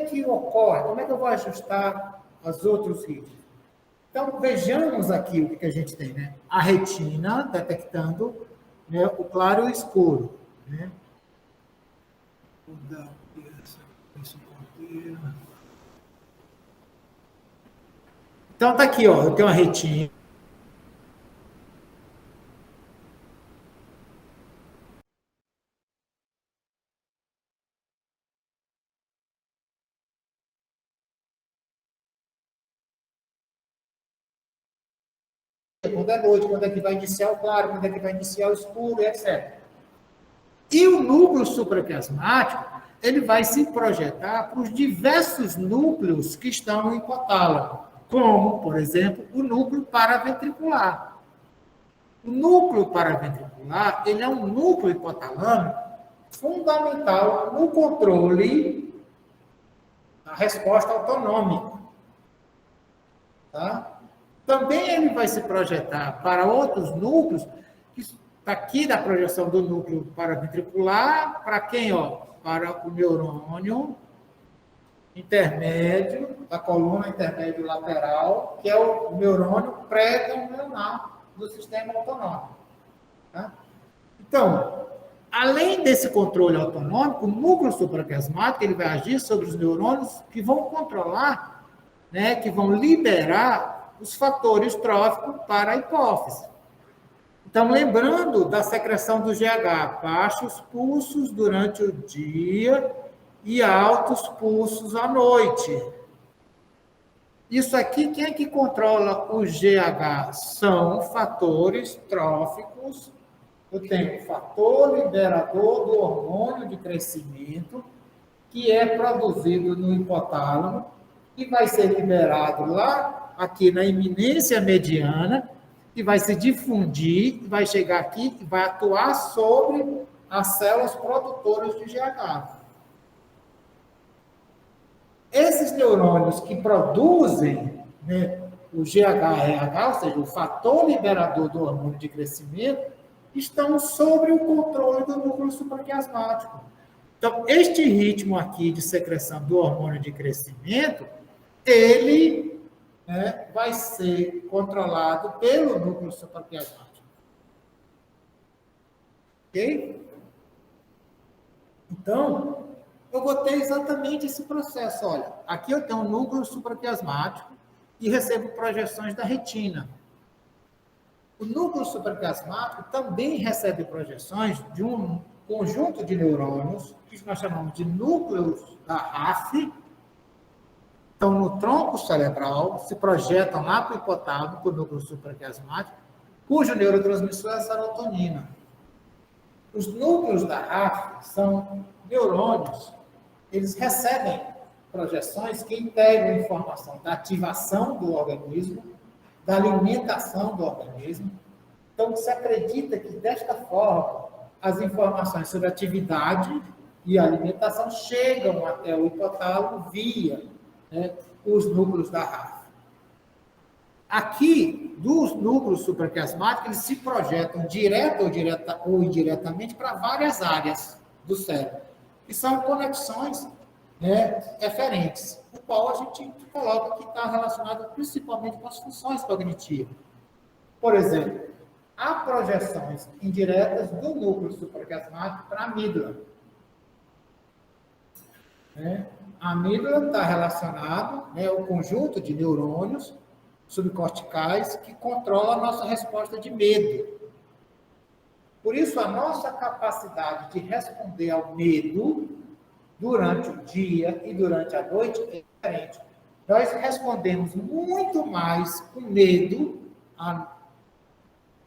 que ocorre? Como é que eu vou ajustar os outros ritmos? Então, vejamos aqui o que a gente tem, né? A retina detectando, né, o claro e o escuro, né? Vou dar aqui esse ponteiro. Então, tá aqui, ó, eu tenho uma retina. Quando é noite, quando é que vai iniciar o claro, quando é que vai iniciar o escuro, etc. E o núcleo supraquiasmático, ele vai se projetar para os diversos núcleos que estão no hipotálamo, como, por exemplo, o núcleo paraventricular. O núcleo paraventricular, ele é um núcleo hipotalâmico fundamental no controle da resposta autonômica. Tá? Também ele vai se projetar para outros núcleos, que está aqui da projeção do núcleo paraventricular, para quem? Ó, para o neurônio intermédio, da coluna intermédio lateral, que é o neurônio pré-ganglionar do sistema autonômico. Tá? Então, além desse controle autonômico, o núcleo supraquiasmático ele vai agir sobre os neurônios que vão controlar, né, que vão liberar os fatores tróficos para a hipófise. Então, lembrando da secreção do GH, baixos pulsos durante o dia e altos pulsos à noite. Isso aqui, quem é que controla o GH? São fatores tróficos. Eu tenho o fator liberador do hormônio de crescimento, que é produzido no hipotálamo, e vai ser liberado lá, aqui na eminência mediana, e vai se difundir, vai chegar aqui e vai atuar sobre as células produtoras de GH. Esses neurônios que produzem, né, o GHRH, ou seja, o fator liberador do hormônio de crescimento, estão sob o controle do núcleo supraquiasmático. Então, este ritmo aqui de secreção do hormônio de crescimento, ele, né, vai ser controlado pelo núcleo supraquiasmático. Ok? Então, eu vou ter exatamente esse processo. Olha, aqui eu tenho um núcleo supraquiasmático e recebo projeções da retina. O núcleo supraquiasmático também recebe projeções de um conjunto de neurônios, que nós chamamos de núcleos da RAF, estão no tronco cerebral, se projetam lá para o hipotálamo, o núcleo supraquiasmático, cujo neurotransmissor é a serotonina. Os núcleos da RAF são neurônios, eles recebem projeções que integram informação da ativação do organismo, da alimentação do organismo. Então, se acredita que, desta forma, as informações sobre atividade e alimentação chegam até o hipotálamo via, né, os núcleos da RAF. Aqui, dos núcleos supraquiasmáticos, eles se projetam direto ou indiretamente para várias áreas do cérebro, que são conexões, né, referentes, o qual a gente coloca que está relacionado principalmente com as funções cognitivas. Por exemplo, há projeções indiretas do núcleo supraquiasmático para a amígdala. Né? A amígdala está relacionada, né, ao conjunto de neurônios subcorticais que controla a nossa resposta de medo. Por isso, a nossa capacidade de responder ao medo durante o dia e durante a noite é diferente. Nós respondemos muito mais com medo à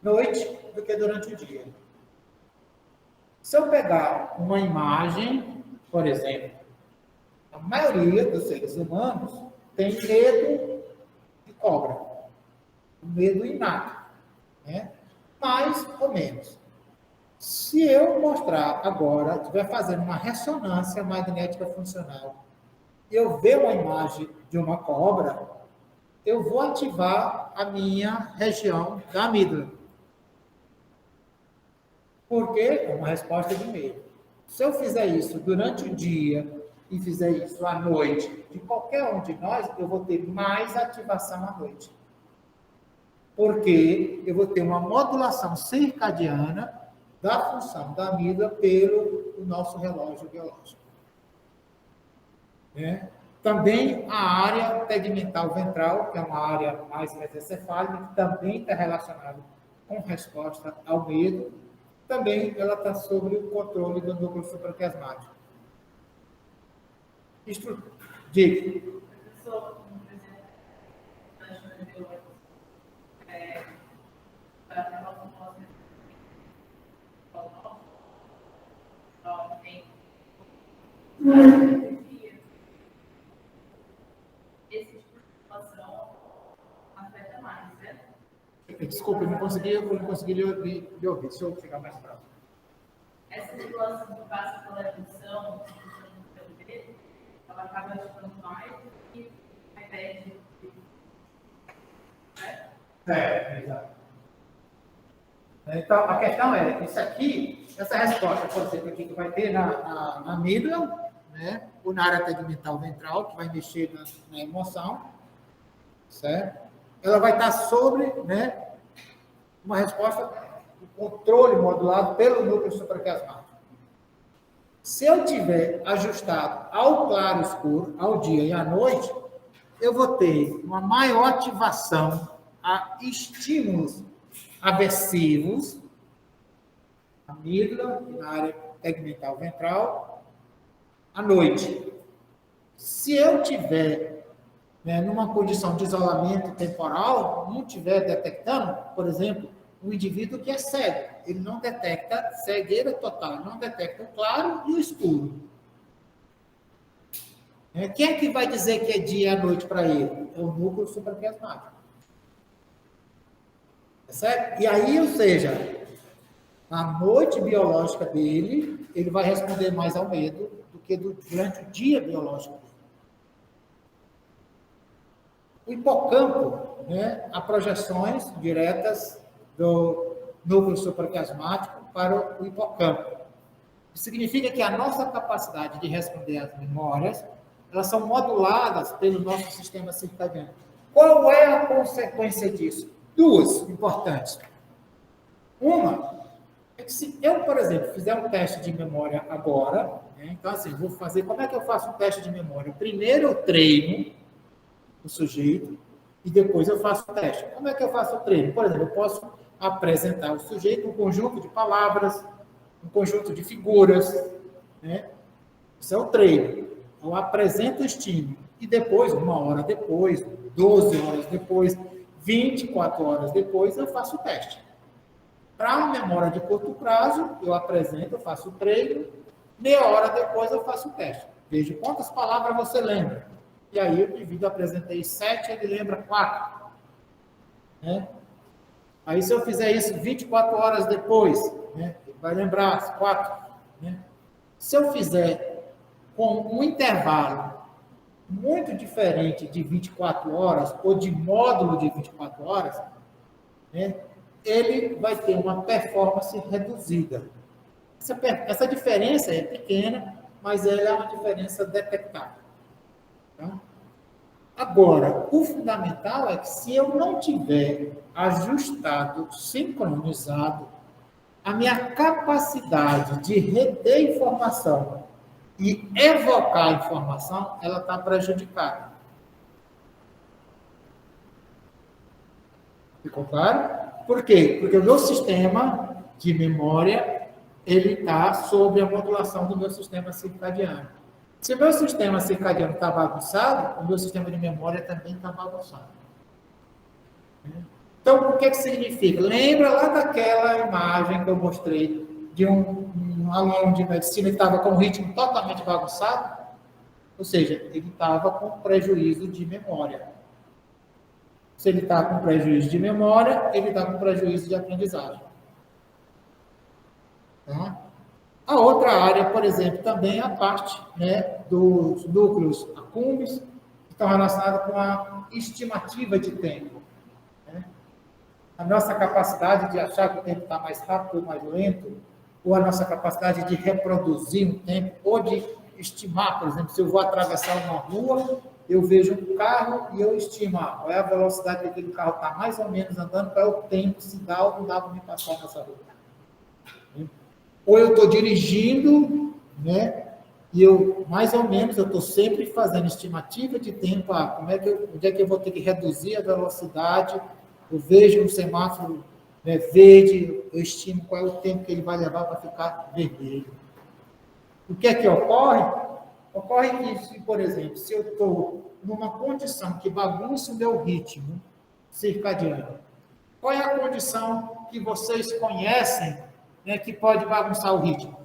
noite do que durante o dia. Se eu pegar uma imagem, por exemplo, a maioria dos seres humanos tem medo de cobra, medo inato, né? Mais ou menos. Se eu mostrar agora, estiver fazendo uma ressonância magnética funcional, eu ver uma imagem de uma cobra, eu vou ativar a minha região da amígdala. Por quê? É uma resposta de medo. Se eu fizer isso durante o dia e fizer isso à noite, de qualquer um de nós, eu vou ter mais ativação à noite. Porque eu vou ter uma modulação circadiana da função da amígdala pelo nosso relógio biológico. Também a área tegmental ventral, que é uma área mais mesencefálica, que também está relacionada com resposta ao medo, também ela está sob o controle do núcleo supraquiasmático. Diga. Professor, como exemplo, para a nossa esse tipo de situação afeta mais, né? Desculpa, eu não consegui lhe ouvir. Deixa eu chegar mais próximo. Essa situação que passa pela emoção, pelo medo, ela acaba ajudando mais do que a ideia de... Exato. Então, a questão é, isso aqui, essa resposta, por exemplo, aqui que vai ter na amígdala, né, ou na área tegmental ventral, que vai mexer na emoção, certo? Ela vai estar sobre, né, uma resposta, o controle modulado pelo núcleo supraquiasmático. Se eu tiver ajustado ao claro escuro, ao dia e à noite, eu vou ter uma maior ativação a estímulos aversivos, amígdala, na área tegmental ventral, à noite. Se eu tiver, né, numa condição de isolamento temporal, não estiver detectando, por exemplo, um indivíduo que é cego, ele não detecta cegueira total, ele não detecta o claro e o escuro. Quem é que vai dizer que é dia e à noite para ele? É o núcleo supraquiasmático. Certo? E aí, ou seja, a noite biológica dele, ele vai responder mais ao medo do que durante o dia biológico dele. O hipocampo, né, há projeções diretas do núcleo supraquiasmático para o hipocampo. Isso significa que a nossa capacidade de responder às memórias, elas são moduladas pelo nosso sistema circadiano. Qual é a consequência disso? Duas importantes. Uma é que se eu, por exemplo, fizer um teste de memória agora, né, então assim, vou fazer, como é que eu faço um teste de memória? Primeiro eu treino o sujeito e depois eu faço o teste. Como é que eu faço o treino? Por exemplo, eu posso apresentar ao sujeito um conjunto de palavras, um conjunto de figuras, né? Isso é o treino. Eu apresento o estímulo e depois, 1 hora depois, 12 horas depois, 24 horas depois, eu faço o teste. Para uma memória de curto prazo, eu apresento, eu faço o treino, meia hora depois eu faço o teste. Vejo quantas palavras você lembra. E aí o indivíduo apresentei 7, ele lembra 4. Né? Aí se eu fizer isso 24 horas depois, né, ele vai lembrar as 4. Né? Se eu fizer com um intervalo muito diferente de 24 horas, ou de módulo de 24 horas, né, ele vai ter uma performance reduzida. Essa diferença é pequena, mas ela é uma diferença detectável. Tá? Agora, o fundamental é que se eu não tiver ajustado, sincronizado, a minha capacidade de reter informação e evocar informação, ela está prejudicada. Ficou claro? Por quê? Porque o meu sistema de memória, ele está sob a modulação do meu sistema circadiano. Se o meu sistema circadiano está bagunçado, o meu sistema de memória também está bagunçado. Então, o que significa? Lembra lá daquela imagem que eu mostrei de um aluno de medicina que estava com um ritmo totalmente bagunçado? Ou seja, ele estava com prejuízo de memória. Se ele está com prejuízo de memória, ele está com prejuízo de aprendizagem. Tá? A outra área, por exemplo, também é a parte, né, dos núcleos acúmbeos, que estão relacionados com a estimativa de tempo. Né? A nossa capacidade de achar que o tempo está mais rápido ou mais lento, ou a nossa capacidade de reproduzir um tempo, ou de estimar, por exemplo, se eu vou atravessar uma rua, eu vejo um carro e eu estimo qual é a velocidade que aquele carro está mais ou menos andando, qual é o tempo, se dá ou não dá para me passar nessa rua. Ou eu estou dirigindo, né? E eu, mais ou menos, eu estou sempre fazendo estimativa de tempo, onde é que eu vou ter que reduzir a velocidade, eu vejo um semáforo, né, verde, eu estimo qual é o tempo que ele vai levar para ficar vermelho. O que é que ocorre? Ocorre que, por exemplo, se eu estou numa condição que bagunça o meu ritmo circadiano, qual é a condição que vocês conhecem, né, que pode bagunçar o ritmo?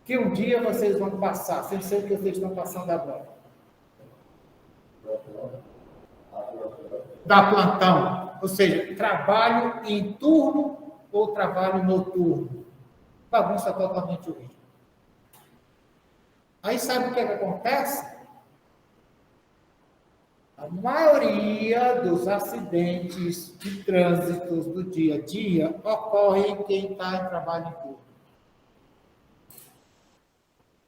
Que um dia vocês vão passar, sem ser o que vocês estão passando agora. Da plantão. Ou seja, trabalho em turno ou trabalho noturno. Bagunça totalmente o ritmo. Aí sabe o que acontece? A maioria dos acidentes de trânsito do dia a dia ocorrem em quem está em trabalho em turno.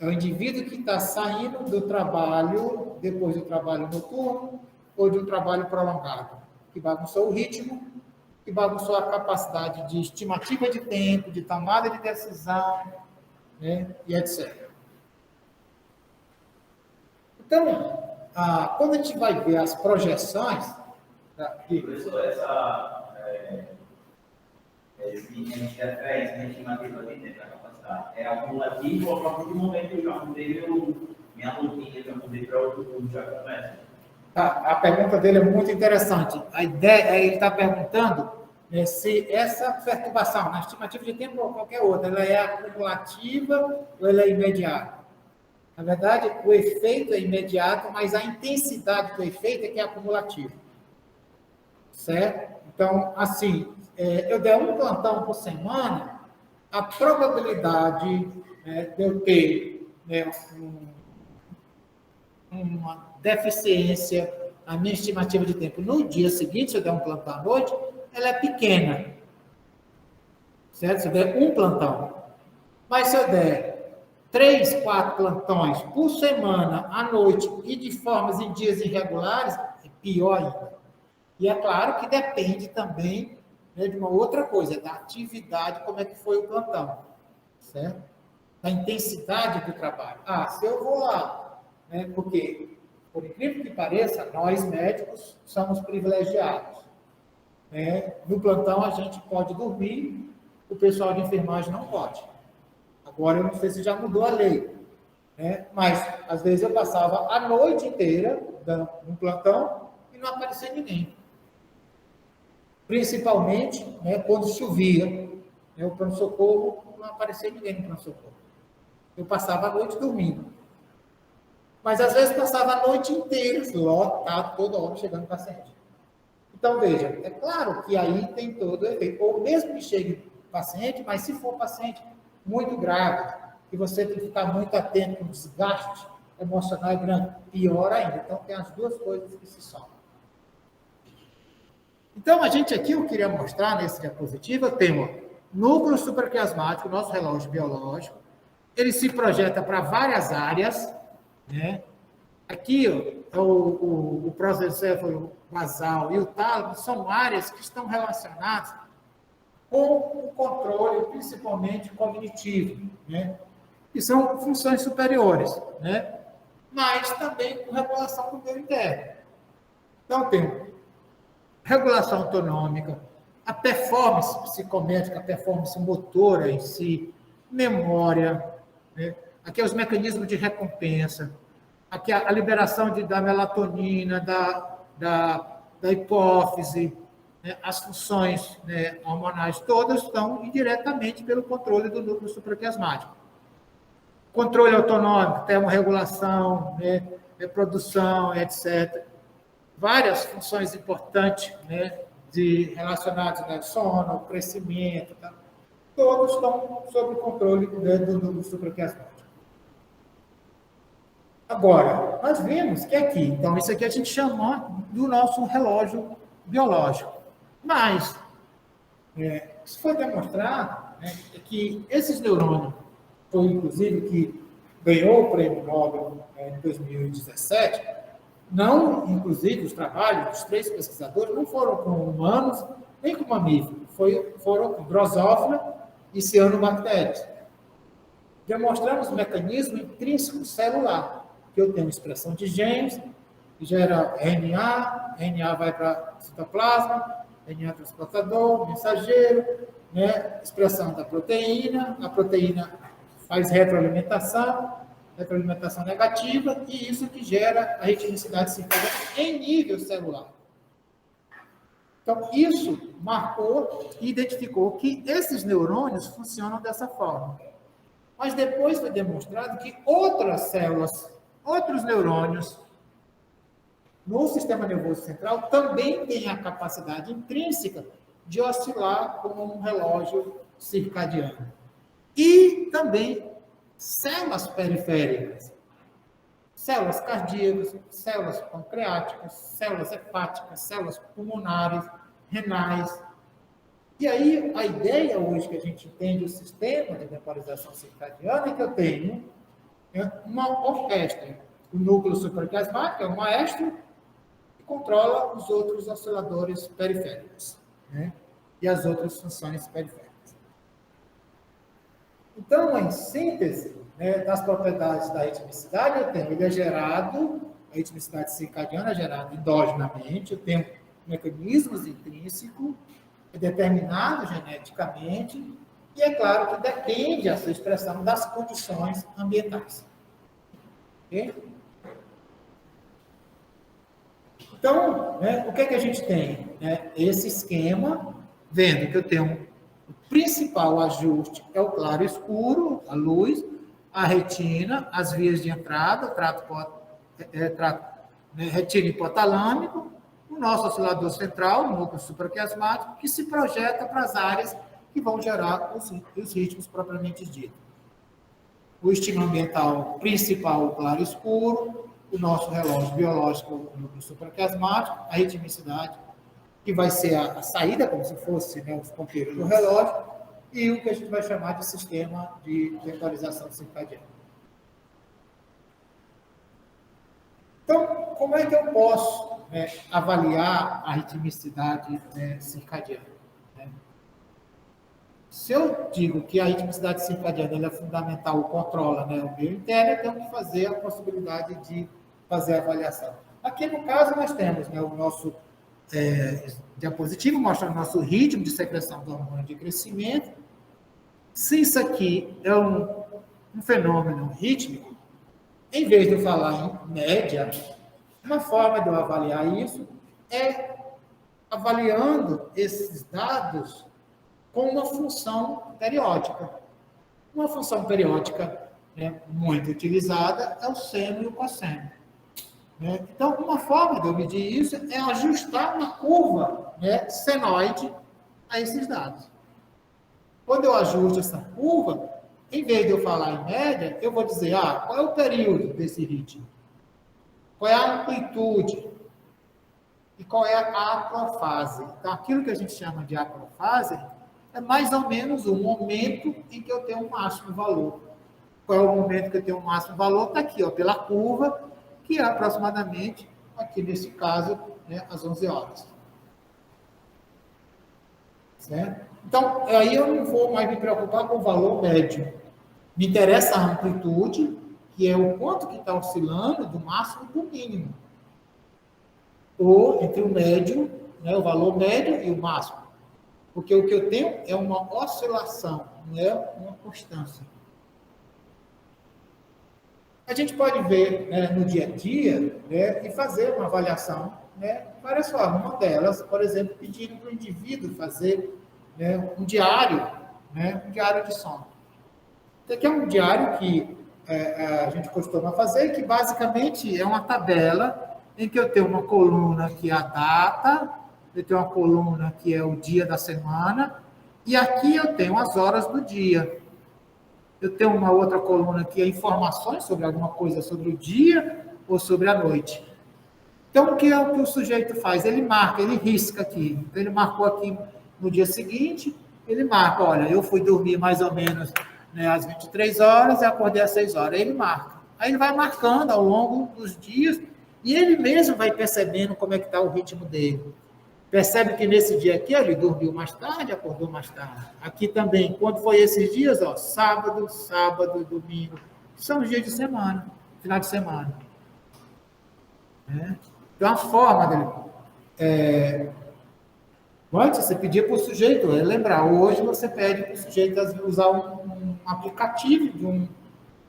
É o indivíduo que está saindo do trabalho, depois do trabalho noturno, ou de um trabalho prolongado, que bagunçou o ritmo, que bagunçou a capacidade de estimativa de tempo, de tomada de decisão, né, e etc. Então, quando a gente vai ver as projeções... Professor, esse interferência na estimativa de tempo da capacidade é acumulativo ou a partir do momento que eu já mudei minha rotina, já mudei para outro curso, já começa? A pergunta dele é muito interessante. A ideia, ele está perguntando se essa perturbação, na estimativa de tempo ou qualquer outra, ela é acumulativa ou ela é imediata? Na verdade, o efeito é imediato, mas a intensidade do efeito é que é acumulativa. Certo? Então, assim, eu der um plantão por semana, a probabilidade de eu ter uma deficiência na minha estimativa de tempo no dia seguinte, se eu der um plantão à noite, ela é pequena. Certo? Se eu der um plantão. Mas se eu der 3, 4 plantões por semana, à noite, e de formas em dias irregulares, é pior ainda. E é claro que depende também, né, de uma outra coisa, da atividade, como é que foi o plantão, certo? Da intensidade do trabalho. Se eu vou lá, né, porque, por incrível que pareça, nós médicos somos privilegiados. Né? No plantão a gente pode dormir, o pessoal de enfermagem não pode. Agora, eu não sei se já mudou a lei, né? Mas, às vezes, eu passava a noite inteira no plantão e não aparecia ninguém. Principalmente, né, quando chovia, né, o pronto-socorro, não aparecia ninguém no pronto-socorro. Eu passava a noite dormindo. Mas, às vezes, passava a noite inteira, lotado, toda hora, chegando paciente. Então, veja, é claro que aí tem todo o efeito. Ou mesmo que chegue paciente, mas se for paciente muito grave, que você tem que ficar muito atento com o desgaste emocional grande, pior ainda. Então, tem as duas coisas que se somam. Então, eu queria mostrar nesse diapositivo, eu tenho núcleo supraquiasmático, nosso relógio biológico, ele se projeta para várias áreas, né? Aqui, o prosencéfalo basal e o tálamo são áreas que estão relacionadas com o controle, principalmente cognitivo, né? Que são funções superiores, né? Mas também com regulação do meio interno. Então, tem regulação autonômica, a performance psicométrica, a performance motora em si, memória, né? Aqui os mecanismos de recompensa, aqui a liberação da melatonina, da hipófise, né? As funções, né, hormonais todas estão indiretamente pelo controle do núcleo supraquiasmático. Controle autonômico, termorregulação, né, reprodução, etc. Várias funções importantes, né, relacionadas ao sono, ao crescimento, tá? Todos estão sob o controle, né, do núcleo supraquiasmático. Agora, nós vimos que aqui, então, isso aqui a gente chama do nosso relógio biológico. Mas, isso foi demonstrado, né, que esses neurônios foi inclusive que ganhou o prêmio Nobel em 2017, não, inclusive, os trabalhos dos 3 pesquisadores não foram com humanos, nem com mamíferos, foram com drosófila e cianobactérias. Demonstramos o mecanismo intrínseco celular, que eu tenho expressão de genes, que gera RNA vai para o citoplasma, RNA transportador, mensageiro, né? Expressão da proteína, a proteína faz retroalimentação negativa, e isso que gera a ritmicidade circadiana em nível celular. Então, isso marcou e identificou que esses neurônios funcionam dessa forma. Mas depois foi demonstrado que outras células, outros neurônios, no sistema nervoso central, também têm a capacidade intrínseca de oscilar como um relógio circadiano. E também células periféricas, células cardíacas, células pancreáticas, células hepáticas, células pulmonares, renais. E aí, a ideia hoje que a gente entende o sistema de temporização circadiana é que eu tenho uma orquestra. O núcleo supraquiasmático é o maestro que controla os outros osciladores periféricos, né? E as outras funções periféricas. Então, em síntese, né, das propriedades da ritmicidade, eu tenho, ele é gerado, a ritmicidade circadiana é gerada endogenamente, eu tenho mecanismos intrínsecos, é determinado geneticamente, e é claro que depende a sua expressão das condições ambientais. Okay? Então, né, o que é que a gente tem? Esse esquema, vendo que eu tenho o principal ajuste é o claro e escuro, a luz, a retina, as vias de entrada, retina hipotalâmico, o nosso oscilador central, o núcleo supraquiasmático, que se projeta para as áreas que vão gerar os ritmos propriamente ditos. O estímulo ambiental principal, o claro e escuro, o nosso relógio biológico, o núcleo supraquiasmático, a ritmicidade, que vai ser a saída, como se fosse, né, os ponteiros do relógio, e o que a gente vai chamar de sistema de temporização circadiana. Então, como é que eu posso, né, avaliar a ritmicidade, né, circadiana? Né? Se eu digo que a ritmicidade circadiana ela é fundamental, controla, né, o meio interno, eu tenho que fazer a possibilidade de fazer a avaliação. Aqui, no caso, nós temos, né, o nosso diapositivo mostrando o nosso ritmo de secreção do hormônio de crescimento. Se isso aqui é um fenômeno rítmico, em vez de eu falar em média, uma forma de eu avaliar isso é avaliando esses dados com uma função periódica. Uma função periódica, né, muito utilizada é o seno e o cosseno. Então, uma forma de eu medir isso é ajustar uma curva, né, senoide a esses dados. Quando eu ajusto essa curva, em vez de eu falar em média, eu vou dizer, qual é o período desse ritmo? Qual é a amplitude? E qual é a acrofase? Então, aquilo que a gente chama de acrofase é mais ou menos o momento em que eu tenho um máximo valor. Qual é o momento que eu tenho um máximo valor? Está aqui, pela curva, que é aproximadamente, aqui nesse caso, né, às 11 horas. Certo? Então, aí eu não vou mais me preocupar com o valor médio. Me interessa a amplitude, que é o quanto que está oscilando do máximo para o mínimo. Ou entre o médio, né, o valor médio e o máximo. Porque o que eu tenho é uma oscilação, não é uma constância. A gente pode ver, né, no dia a dia, né, e fazer uma avaliação, né, várias formas. Uma delas, por exemplo, pedindo para o indivíduo fazer, né, um diário de sono. Isso aqui é um diário que a gente costuma fazer, que basicamente é uma tabela em que eu tenho uma coluna que é a data, eu tenho uma coluna que é o dia da semana, e aqui eu tenho as horas do dia. Eu tenho uma outra coluna que é informações sobre alguma coisa sobre o dia ou sobre a noite. Então, o que é o que o sujeito faz? Ele marca, ele risca aqui. Então, ele marcou aqui no dia seguinte, ele marca, olha, eu fui dormir mais ou menos né, às 23 horas e acordei às 6 horas. Aí ele marca. Aí ele vai marcando ao longo dos dias e ele mesmo vai percebendo como é que está o ritmo dele. Percebe que nesse dia aqui ele dormiu mais tarde, acordou mais tarde. Aqui também, quando foi esses dias, ó, sábado, domingo, são os dias de semana, final de semana. Né? Então, a forma dele... Antes, você pedia para o sujeito lembrar. Hoje, você pede para o sujeito usar um aplicativo de um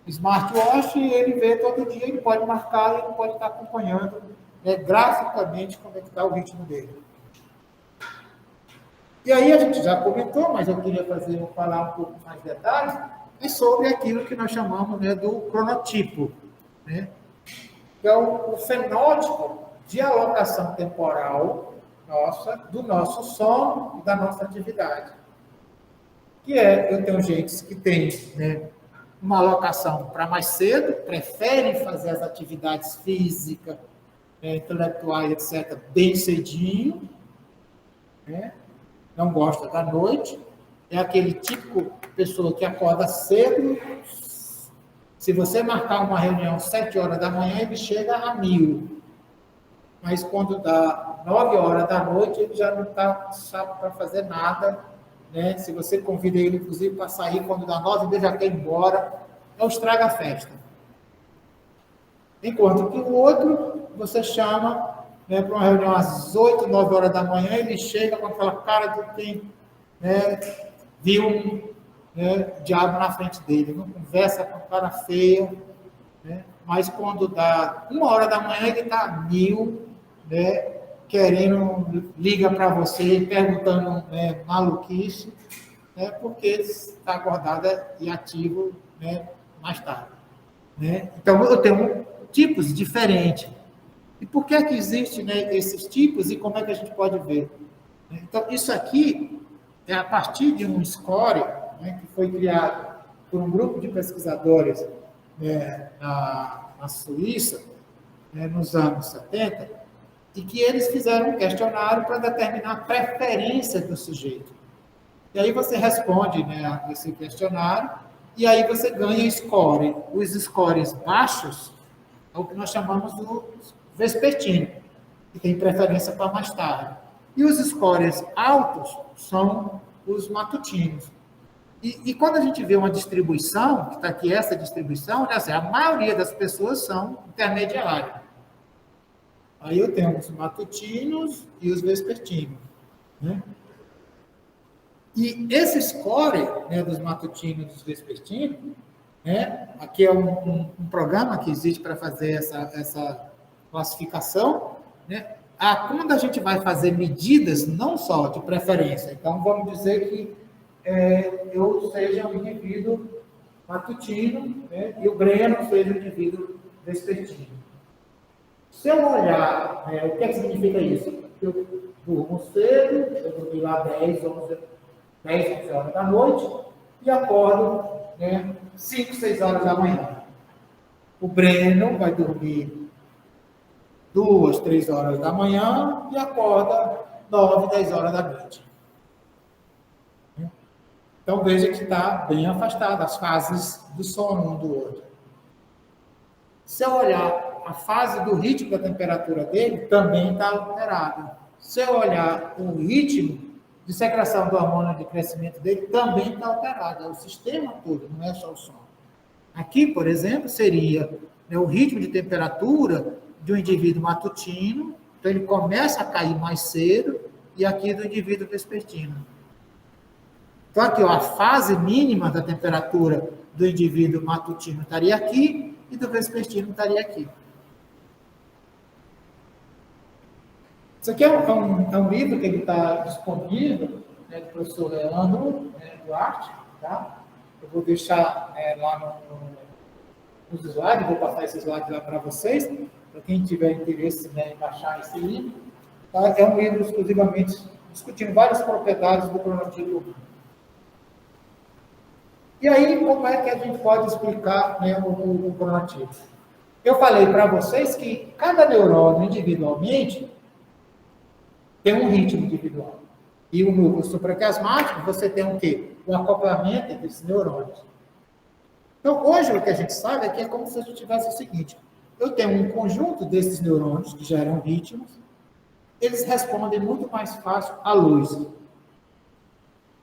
smartwatch e ele vê todo dia, ele pode marcar e ele pode estar acompanhando graficamente como é que está o ritmo dele. E aí a gente já comentou, mas eu queria falar um pouco mais de detalhes, sobre aquilo que nós chamamos do cronotipo. Né? Então, o fenótipo de alocação temporal do nosso sono e da nossa atividade. Que eu tenho gente que tem uma alocação para mais cedo, preferem fazer as atividades físicas, intelectuais, etc., bem cedinho, né? Não gosta da noite, é aquele típico pessoa que acorda cedo. Se você marcar uma reunião às 7 horas da manhã, ele chega a 1000. Mas quando dá 9 horas da noite, ele já não está chato para fazer nada. Né? Se você convida ele, inclusive, para sair, quando dá 9, ele já quer ir embora. É o estraga-festa. Enquanto que o outro, você chama para uma reunião às 8, 9 horas da manhã, ele chega com aquela cara de quem viu um diabo na frente dele, não conversa com cara feia, mas quando dá 1 hora da manhã, ele está 1000, querendo, liga para você, perguntando maluquice, porque está acordado e ativo mais tarde. Então, eu tenho tipos diferentes. E por que existem esses tipos e como é que a gente pode ver? Então, isso aqui é a partir de um score que foi criado por um grupo de pesquisadores na Suíça, nos anos 70, e que eles fizeram um questionário para determinar a preferência do sujeito. E aí você responde a esse questionário, e aí você ganha score. Os scores baixos é o que nós chamamos do vespertino, que tem preferência para mais tarde. E os scores altos são os matutinos. E quando a gente vê uma distribuição, que está aqui essa distribuição, a maioria das pessoas são intermediárias. Aí eu tenho os matutinos e os vespertinos. E esse score dos matutinos e dos vespertinos, aqui é um programa que existe para fazer essa classificação, quando a gente vai fazer medidas, não só de preferência, então vamos dizer que eu seja um indivíduo matutino e o Breno seja um indivíduo vespertino. Se eu olhar, o que significa isso? Eu durmo cedo, eu dormi lá 10, 11 horas da noite e acordo 5, 6 horas da manhã. O Breno vai dormir 2, 3 horas da manhã e acorda 9, 10 horas da noite. Então, veja que está bem afastado as fases do sono um do outro. Se eu olhar a fase do ritmo da temperatura dele, também está alterado. Se eu olhar o ritmo de secreção do hormônio de crescimento dele, também está alterado. É o sistema todo, não é só o sono. Aqui, por exemplo, seria o ritmo de temperatura de um indivíduo matutino, então ele começa a cair mais cedo, e aqui do indivíduo vespertino. Então, aqui, a fase mínima da temperatura do indivíduo matutino estaria aqui, e do vespertino estaria aqui. Isso aqui é um livro que está disponível, do professor Leandro Duarte, tá? Eu vou deixar lá nos slides, vou passar esse slide lá para vocês, para quem tiver interesse em baixar esse livro. Tá? É um livro exclusivamente discutindo várias propriedades do cronotipo. E aí, como é que a gente pode explicar o cronotipo? Eu falei para vocês que cada neurônio individualmente tem um ritmo individual. E o núcleo supraquiasmático, você tem o quê? O acoplamento entre esses neurônios. Então, hoje, o que a gente sabe é que é como se a gente tivesse o seguinte: eu tenho um conjunto desses neurônios que geram ritmos, eles respondem muito mais fácil à luz.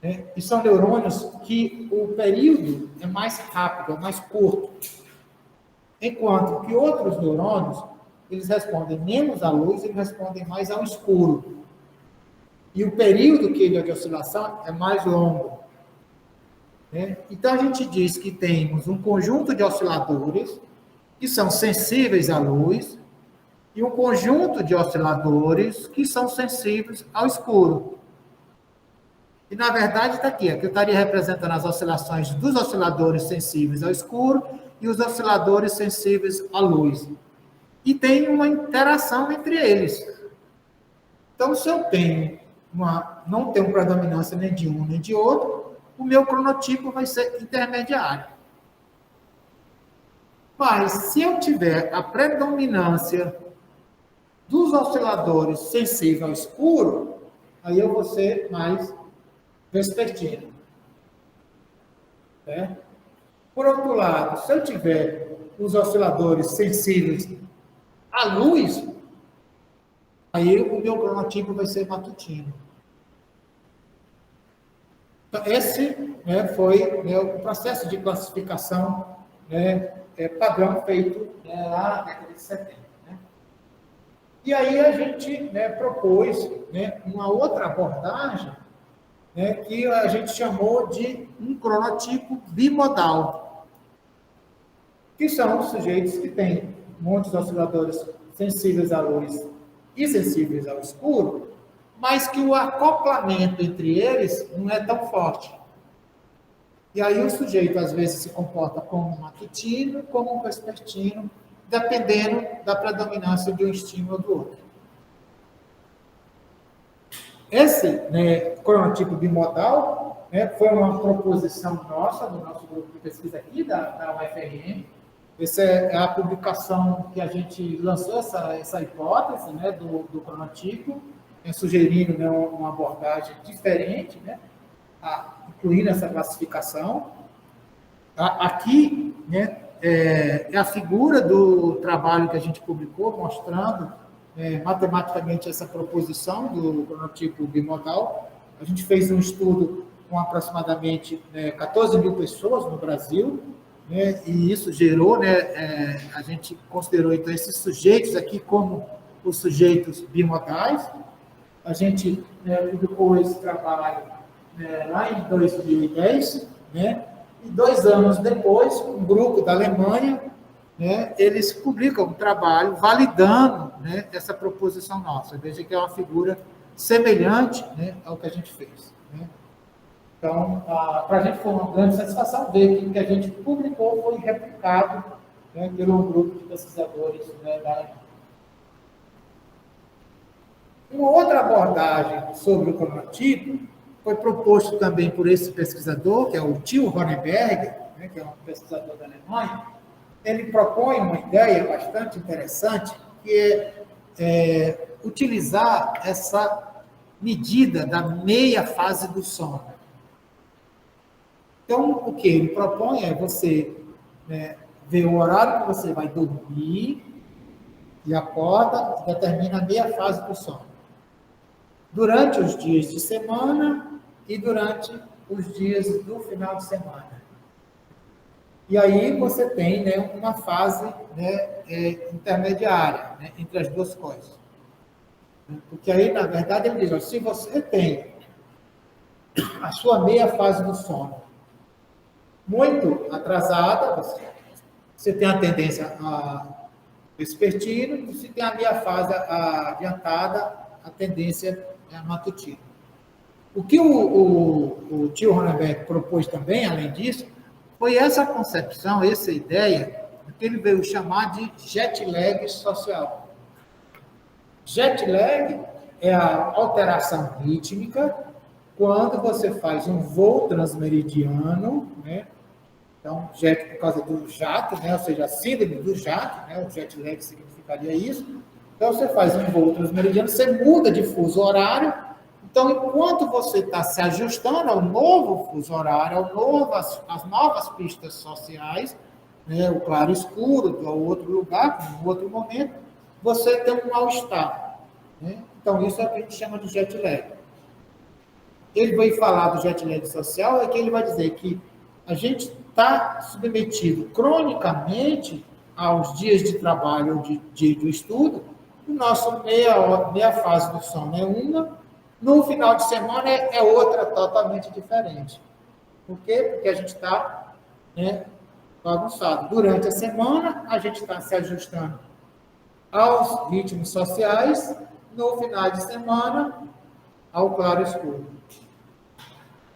Né? E são neurônios que o período é mais rápido, é mais curto. Enquanto que outros neurônios, eles respondem menos à luz, eles respondem mais ao escuro. E o período que ele é de oscilação é mais longo. Né? Então, a gente diz que temos um conjunto de osciladores que são sensíveis à luz e um conjunto de osciladores que são sensíveis ao escuro. E, na verdade, está aqui, eu estaria representando as oscilações dos osciladores sensíveis ao escuro e os osciladores sensíveis à luz. E tem uma interação entre eles. Então, se eu não tenho predominância nem de um nem de outro, o meu cronotipo vai ser intermediário. Mas, se eu tiver a predominância dos osciladores sensíveis ao escuro, aí eu vou ser mais vespertino. Né? Por outro lado, se eu tiver os osciladores sensíveis à luz, aí o meu cronotipo vai ser matutino. Então, esse foi o processo de classificação padrão feito lá na década de 70. Né? E aí a gente propôs uma outra abordagem que a gente chamou de um cronotipo bimodal, que são os sujeitos que têm muitos osciladores sensíveis à luz e sensíveis ao escuro, mas que o acoplamento entre eles não é tão forte. E aí o sujeito, às vezes, se comporta como um matutino, como um vespertino, dependendo da predominância de um estímulo ou do outro. Esse cronotipo bimodal foi uma proposição nossa, do nosso grupo de pesquisa aqui, da UFRN. Essa é a publicação que a gente lançou, essa hipótese do cronotipo, sugerindo uma abordagem diferente, incluindo essa classificação. Aqui é a figura do trabalho que a gente publicou, mostrando matematicamente essa proposição do cronotipo bimodal. A gente fez um estudo com aproximadamente 14 mil pessoas no Brasil, e isso gerou, a gente considerou então esses sujeitos aqui como os sujeitos bimodais. A gente publicou esse trabalho lá em 2010, e 2 anos depois, um grupo da Alemanha, eles publicam um trabalho validando essa proposição nossa. Veja que é uma figura semelhante ao que a gente fez. Então, para a gente foi uma grande satisfação ver que o que a gente publicou foi replicado pelo grupo de pesquisadores da Alemanha. Uma outra abordagem sobre o cronotipo foi proposto também por esse pesquisador, que é o Till Ronenberg, que é um pesquisador da Alemanha. Ele propõe uma ideia bastante interessante, que é utilizar essa medida da meia fase do sono. Então, o que ele propõe é você ver o horário que você vai dormir e acorda, determina a meia fase do sono. Durante os dias de semana e durante os dias do final de semana. E aí você tem uma fase intermediária entre as duas coisas. Porque aí, na verdade, ele diz, se você tem a sua meia fase do sono muito atrasada, você tem a tendência a vespertino, e se tem a meia fase adiantada, a tendência é a matutina. O que o Till Ronenberg propôs também, além disso, foi essa concepção, essa ideia, que ele veio chamar de jet lag social. Jet lag é a alteração rítmica quando você faz um voo transmeridiano, então, jet por causa do jato, ou seja, a síndrome do jato, o jet lag significaria isso. Então, você faz um voo transmeridiano, você muda de fuso horário, Então, enquanto você está se ajustando ao novo fuso horário, às novas pistas sociais, né, o claro escuro, do outro lugar, em outro momento, você tem um mal-estar. Né? Então, isso é o que a gente chama de jet lag. Ele vai falar do jet lag social, é que ele vai dizer que a gente está submetido cronicamente aos dias de trabalho ou de estudo, o nosso meia fase do sono é uma, no final de semana é outra totalmente diferente. Por quê? Porque a gente está, né, bagunçado. Durante a semana, a gente está se ajustando aos ritmos sociais, no final de semana, ao claro escuro.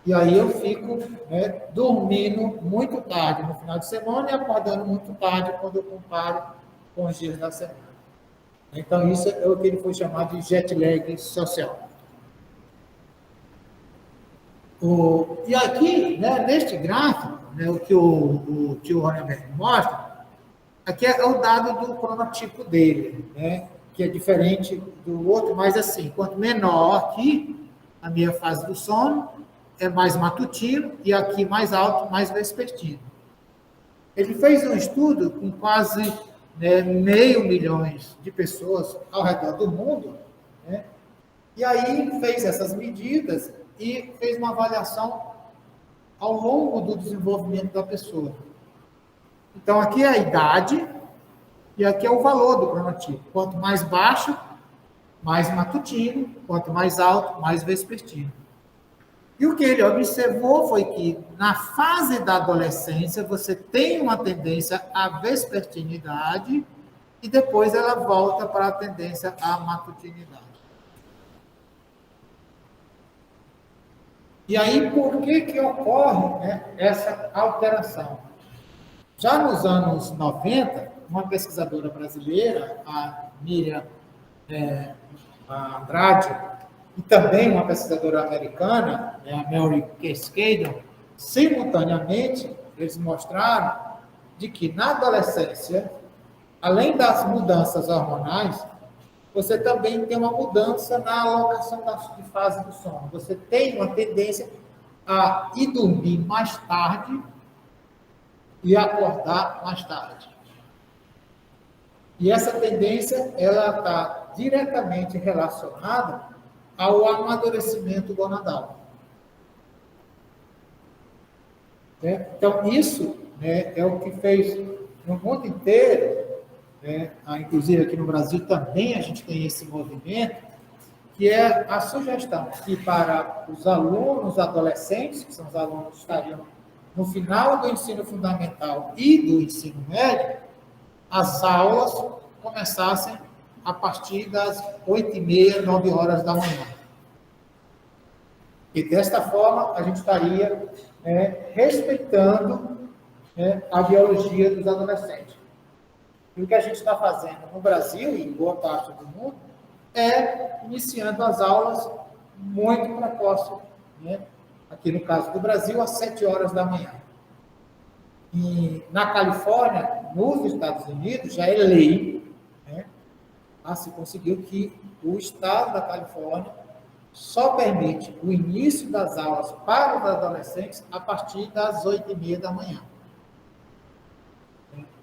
E aí eu fico, né, dormindo muito tarde no final de semana e acordando muito tarde quando eu comparo com os dias da semana. Então, isso é o que ele foi chamado de jet lag social. E aqui, né, neste gráfico, né, o que o tio Ronenberg mostra, aqui é o dado do cronotipo dele, né, que é diferente do outro, mas assim, quanto menor aqui, a minha fase do sono, é mais matutino, e aqui mais alto, mais vespertino. Ele fez um estudo com quase, né, 500 mil de pessoas ao redor do mundo, né, e aí fez essas medidas e fez uma avaliação ao longo do desenvolvimento da pessoa. Então, aqui é a idade e aqui é o valor do cronotipo. Quanto mais baixo, mais matutino, quanto mais alto, mais vespertino. E o que ele observou foi que, na fase da adolescência, você tem uma tendência à vespertinidade e depois ela volta para a tendência à matutinidade. E aí, por que ocorre, né, essa alteração? Já nos anos 90, uma pesquisadora brasileira, a Miriam Andrade, e também uma pesquisadora americana, a Mary Cascadon, simultaneamente, eles mostraram de que na adolescência, além das mudanças hormonais, você também tem uma mudança na alocação de fase do sono. Você tem uma tendência a ir dormir mais tarde e acordar mais tarde. E essa tendência, ela está diretamente relacionada ao amadurecimento gonadal. Então, isso, né, é o que fez no mundo inteiro, né, inclusive aqui no Brasil também a gente tem esse movimento, que é a sugestão que para os alunos adolescentes, que são os alunos que estariam no final do ensino fundamental e do ensino médio, as aulas começassem a partir das 8h30, 9 horas da manhã. E desta forma, a gente estaria, né, respeitando, né, a biologia dos adolescentes. E o que a gente está fazendo no Brasil e em boa parte do mundo é iniciando as aulas muito precoce, né? Aqui no caso do Brasil, às 7 horas da manhã. E na Califórnia, nos Estados Unidos, já é lei, né? Se conseguiu que o estado da Califórnia só permite o início das aulas para os adolescentes a partir das 8h30 da manhã.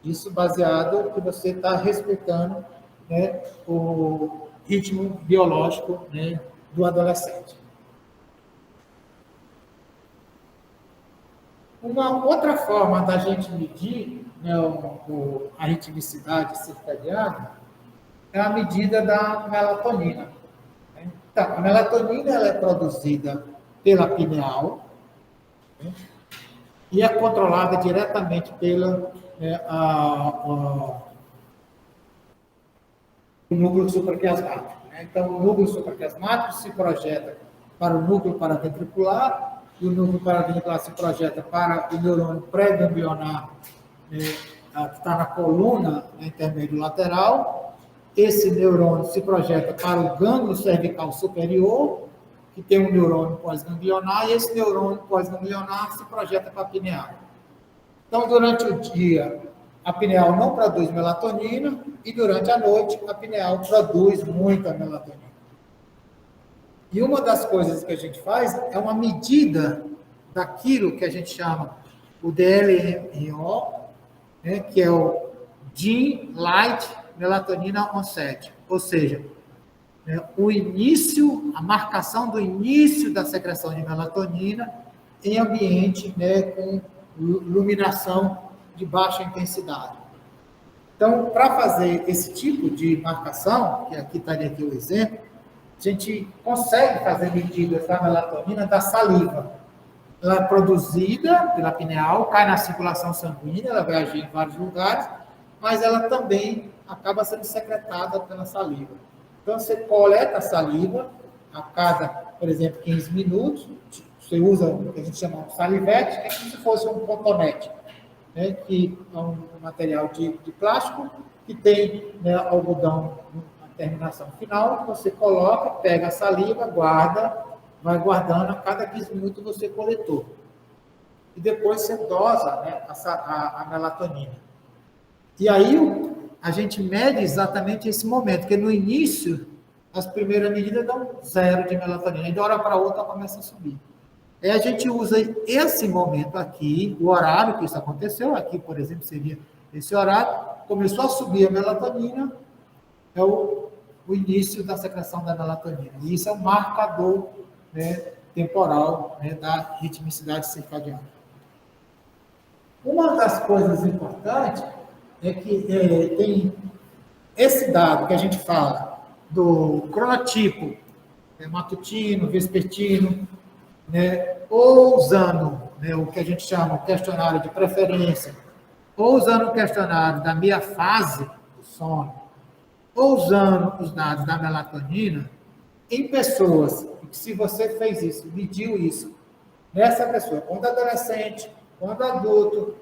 Isso baseado que você está respeitando, né, o ritmo biológico, né, do adolescente. Uma outra forma da gente medir, né, a ritmicidade circadiana é a medida da melatonina. Então, a melatonina ela é produzida pela pineal, né, e é controlada diretamente pela o núcleo supraquiasmático. Né? Então, o núcleo supraquiasmático se projeta para o núcleo paraventricular, e o núcleo paraventricular se projeta para o neurônio pré-ganglionar, que está na coluna, né, intermédio lateral. Esse neurônio se projeta para o gânglio cervical superior, que tem um neurônio pós-ganglionar, e esse neurônio pós-ganglionar se projeta para a pineal. Então, durante o dia, a pineal não produz melatonina, e durante a noite, a pineal produz muita melatonina. E uma das coisas que a gente faz é uma medida daquilo que a gente chama o DLMO, né, que é o Dim Light Melatonina Onset, ou seja, o início, a marcação do início da secreção de melatonina em ambiente, né, com iluminação de baixa intensidade. Então, para fazer esse tipo de marcação, que aqui estaria aqui o exemplo, a gente consegue fazer medidas da melatonina da saliva. Ela é produzida pela pineal, cai na circulação sanguínea, ela vai agir em vários lugares, mas ela também acaba sendo secretada pela saliva. Então, você coleta a saliva a cada, por exemplo, 15 minutos, você usa o que a gente chama de salivete, é como se fosse um cotonete, né, que é um material de plástico que tem, né, algodão na terminação final, você coloca, pega a saliva, guarda, vai guardando, a cada 15 minutos você coletou. E depois você dosa, né, a melatonina. E aí a gente mede exatamente esse momento, porque no início, as primeiras medidas dão 0 de melatonina, e de uma hora para outra começa a subir. Aí a gente usa esse momento aqui, o horário que isso aconteceu, aqui, por exemplo, seria esse horário, começou a subir a melatonina, é o início da secreção da melatonina. E isso é um marcador, né, temporal, né, da ritmicidade circadiana. Uma das coisas importantes é que tem esse dado que a gente fala do cronotipo, matutino, vespertino, né, ou usando, né, o que a gente chama de questionário de preferência, ou usando o questionário da meia fase do sono, ou usando os dados da melatonina, em pessoas, que se você fez isso, mediu isso, nessa pessoa, quando adolescente, quando adulto,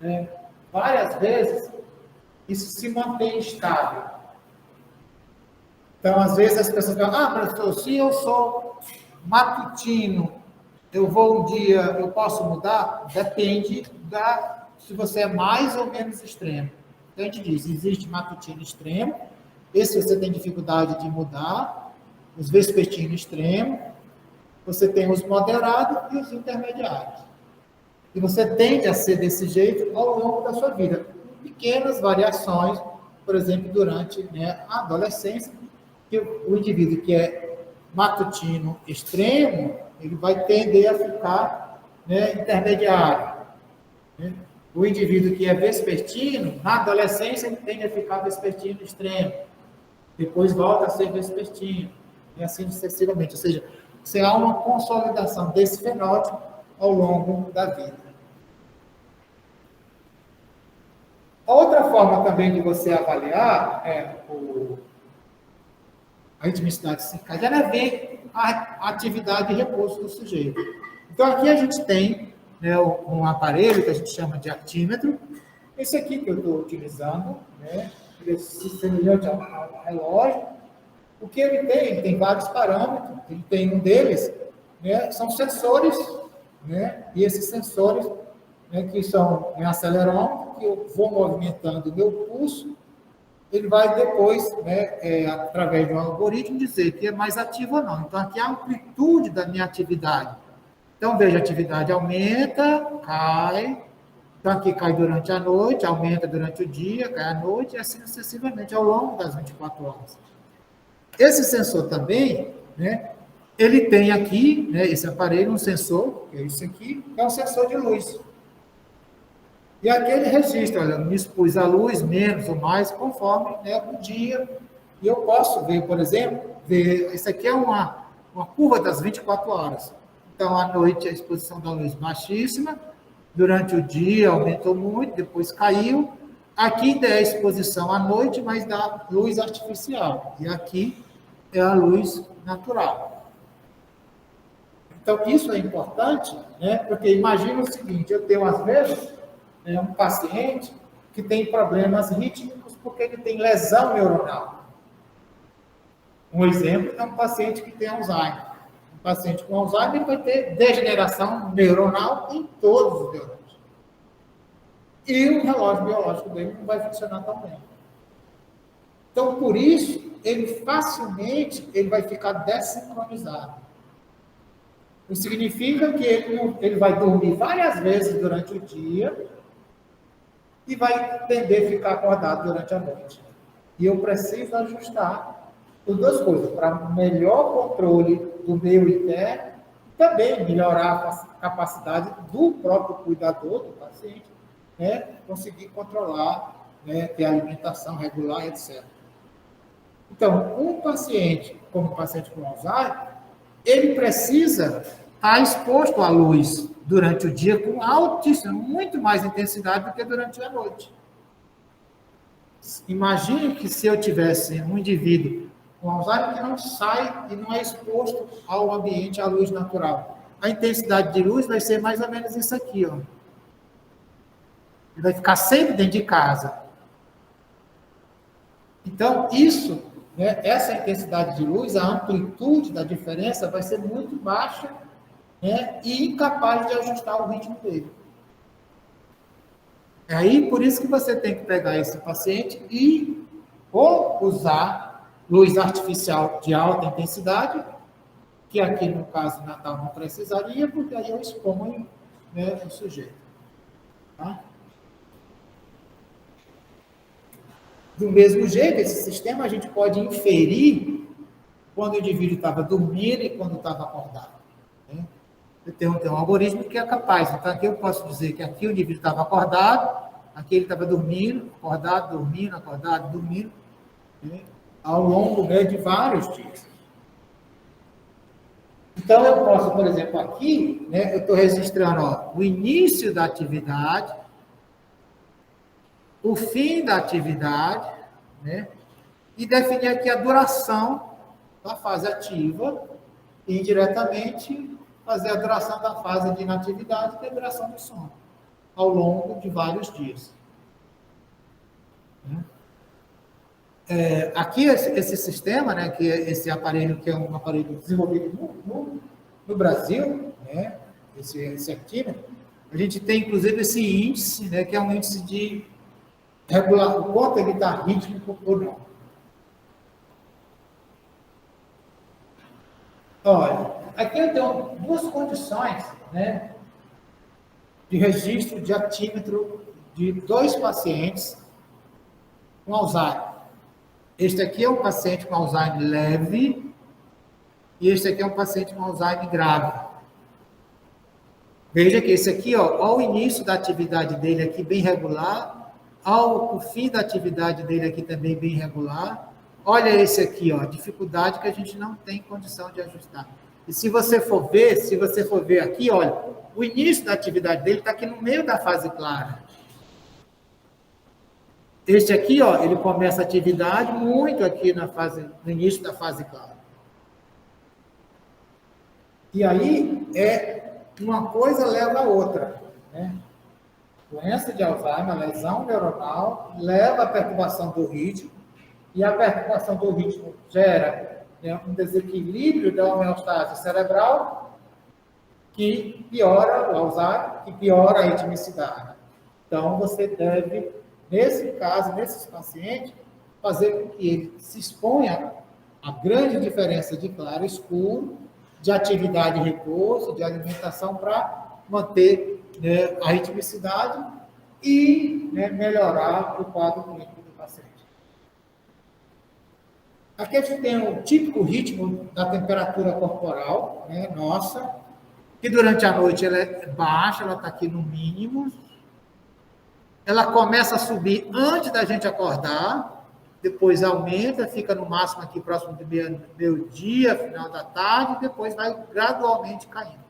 né, várias vezes, isso se mantém estável. Então, às vezes, as pessoas falam, professor, se eu sou matutino, eu vou um dia, eu posso mudar? Depende se você é mais ou menos extremo. Então, a gente diz, existe matutino extremo, esse você tem dificuldade de mudar, os vespertinos extremos, você tem os moderados e os intermediários. E você tende a ser desse jeito ao longo da sua vida. Pequenas variações, por exemplo, durante, né, a adolescência, que o indivíduo que é matutino extremo, ele vai tender a ficar, né, intermediário. Né? O indivíduo que é vespertino, na adolescência, ele tende a ficar vespertino extremo. Depois volta a ser vespertino. E assim sucessivamente. Ou seja, você há uma consolidação desse fenótipo ao longo da vida. A outra forma também de você avaliar a ritmicidade circadiana é ver a atividade e repouso do sujeito. Então, aqui a gente tem, né, um aparelho que a gente chama de actímetro. Esse aqui que eu estou utilizando, né, ele é semelhante a um relógio. O que ele tem? Ele tem vários parâmetros. Ele tem um deles, né, são sensores, né, e esses sensores, né, que são um acelerômetro, que eu vou movimentando o meu pulso, ele vai depois, né, através de um algoritmo, dizer que é mais ativo ou não. Então, aqui é a amplitude da minha atividade. Então, veja, a atividade aumenta, cai. Então, aqui cai durante a noite, aumenta durante o dia, cai à noite, e assim sucessivamente, ao longo das 24 horas. Esse sensor também, né, ele tem aqui, né, esse aparelho, um sensor, que é isso aqui, que é um sensor de luz. E aqui ele registra, olha, me expus à luz, menos ou mais, conforme, né, o dia. E eu posso ver, por exemplo, isso aqui é uma curva das 24 horas. Então, à noite, a exposição da luz baixíssima, durante o dia aumentou muito, depois caiu. Aqui ainda é a exposição à noite, mas da luz artificial. E aqui é a luz natural. Então, isso é importante, né, porque imagina o seguinte, eu tenho, às vezes, um paciente que tem problemas rítmicos porque ele tem lesão neuronal. Um exemplo é um paciente que tem Alzheimer. Um paciente com Alzheimer vai ter degeneração neuronal em todos os neurônios. E o relógio biológico dele não vai funcionar tão bem. Então, por isso, ele facilmente ele vai ficar desincronizado. Isso significa que ele vai dormir várias vezes durante o dia e vai tender a ficar acordado durante a noite. E eu preciso ajustar as duas coisas, para melhor controle do meu interno, também melhorar a capacidade do próprio cuidador, do paciente, né, conseguir controlar, né, ter alimentação regular, etc. Então, um paciente, como paciente com Alzheimer, ele precisa estar exposto à luz durante o dia com altíssima, muito mais intensidade do que durante a noite. Imagine que se eu tivesse um indivíduo com Alzheimer que não sai e não é exposto ao ambiente, à luz natural. A intensidade de luz vai ser mais ou menos isso aqui, ó. Ele vai ficar sempre dentro de casa. Então, isso, né, essa intensidade de luz, a amplitude da diferença vai ser muito baixa, né, e incapaz de ajustar o ritmo dele. É aí, por isso que você tem que pegar esse paciente e ou usar luz artificial de alta intensidade, que aqui no caso Natal não precisaria, porque aí eu exponho, né, o sujeito. Tá? Do mesmo jeito, esse sistema a gente pode inferir quando o indivíduo estava dormindo e quando estava acordado. Né? Tem um algoritmo que é capaz. Então, aqui eu posso dizer que aqui o indivíduo estava acordado, aqui ele estava dormindo, acordado, dormindo, né? Ao longo, né, de vários dias. Então, eu posso, por exemplo, aqui, né, eu estou registrando, ó, o início da atividade, o fim da atividade, né, e definir aqui a duração da fase ativa e, indiretamente, fazer a duração da fase de inatividade e a duração do sono, ao longo de vários dias. Aqui, esse sistema, né, que é esse aparelho, que é um aparelho desenvolvido no Brasil, né, esse actímetro, a gente tem, inclusive, esse índice, né, que é um índice de regular o quanto ele está rítmico ou não. Olha, aqui eu tenho duas condições, né, de registro de actímetro de 2 pacientes com Alzheimer. Este aqui é um paciente com Alzheimer leve e este aqui é um paciente com Alzheimer grave. Veja que esse aqui, ó, o início da atividade dele aqui bem regular, o fim da atividade dele aqui também bem regular. Olha esse aqui, ó, dificuldade que a gente não tem condição de ajustar. E se você for ver aqui, olha, o início da atividade dele está aqui no meio da fase clara. Este aqui, ó, ele começa a atividade muito aqui no início da fase clara. E aí, uma coisa leva a outra, né? Doença de Alzheimer, lesão neuronal, leva à perturbação do ritmo, e a perturbação do ritmo gera, né, um desequilíbrio da homeostase cerebral, que piora o Alzheimer, que piora a ritmicidade. Então, você deve, nesse caso, nesses pacientes, fazer com que ele se exponha à grande diferença de claro e escuro, de atividade e repouso, de alimentação, para manter, né, a ritmicidade e, né, melhorar o quadro clínico do paciente. Aqui a gente tem o típico ritmo da temperatura corporal, né, nossa, que durante a noite ela é baixa, ela está aqui no mínimo. Ela começa a subir antes da gente acordar, depois aumenta, fica no máximo aqui próximo do meio-dia, final da tarde, e depois vai gradualmente caindo.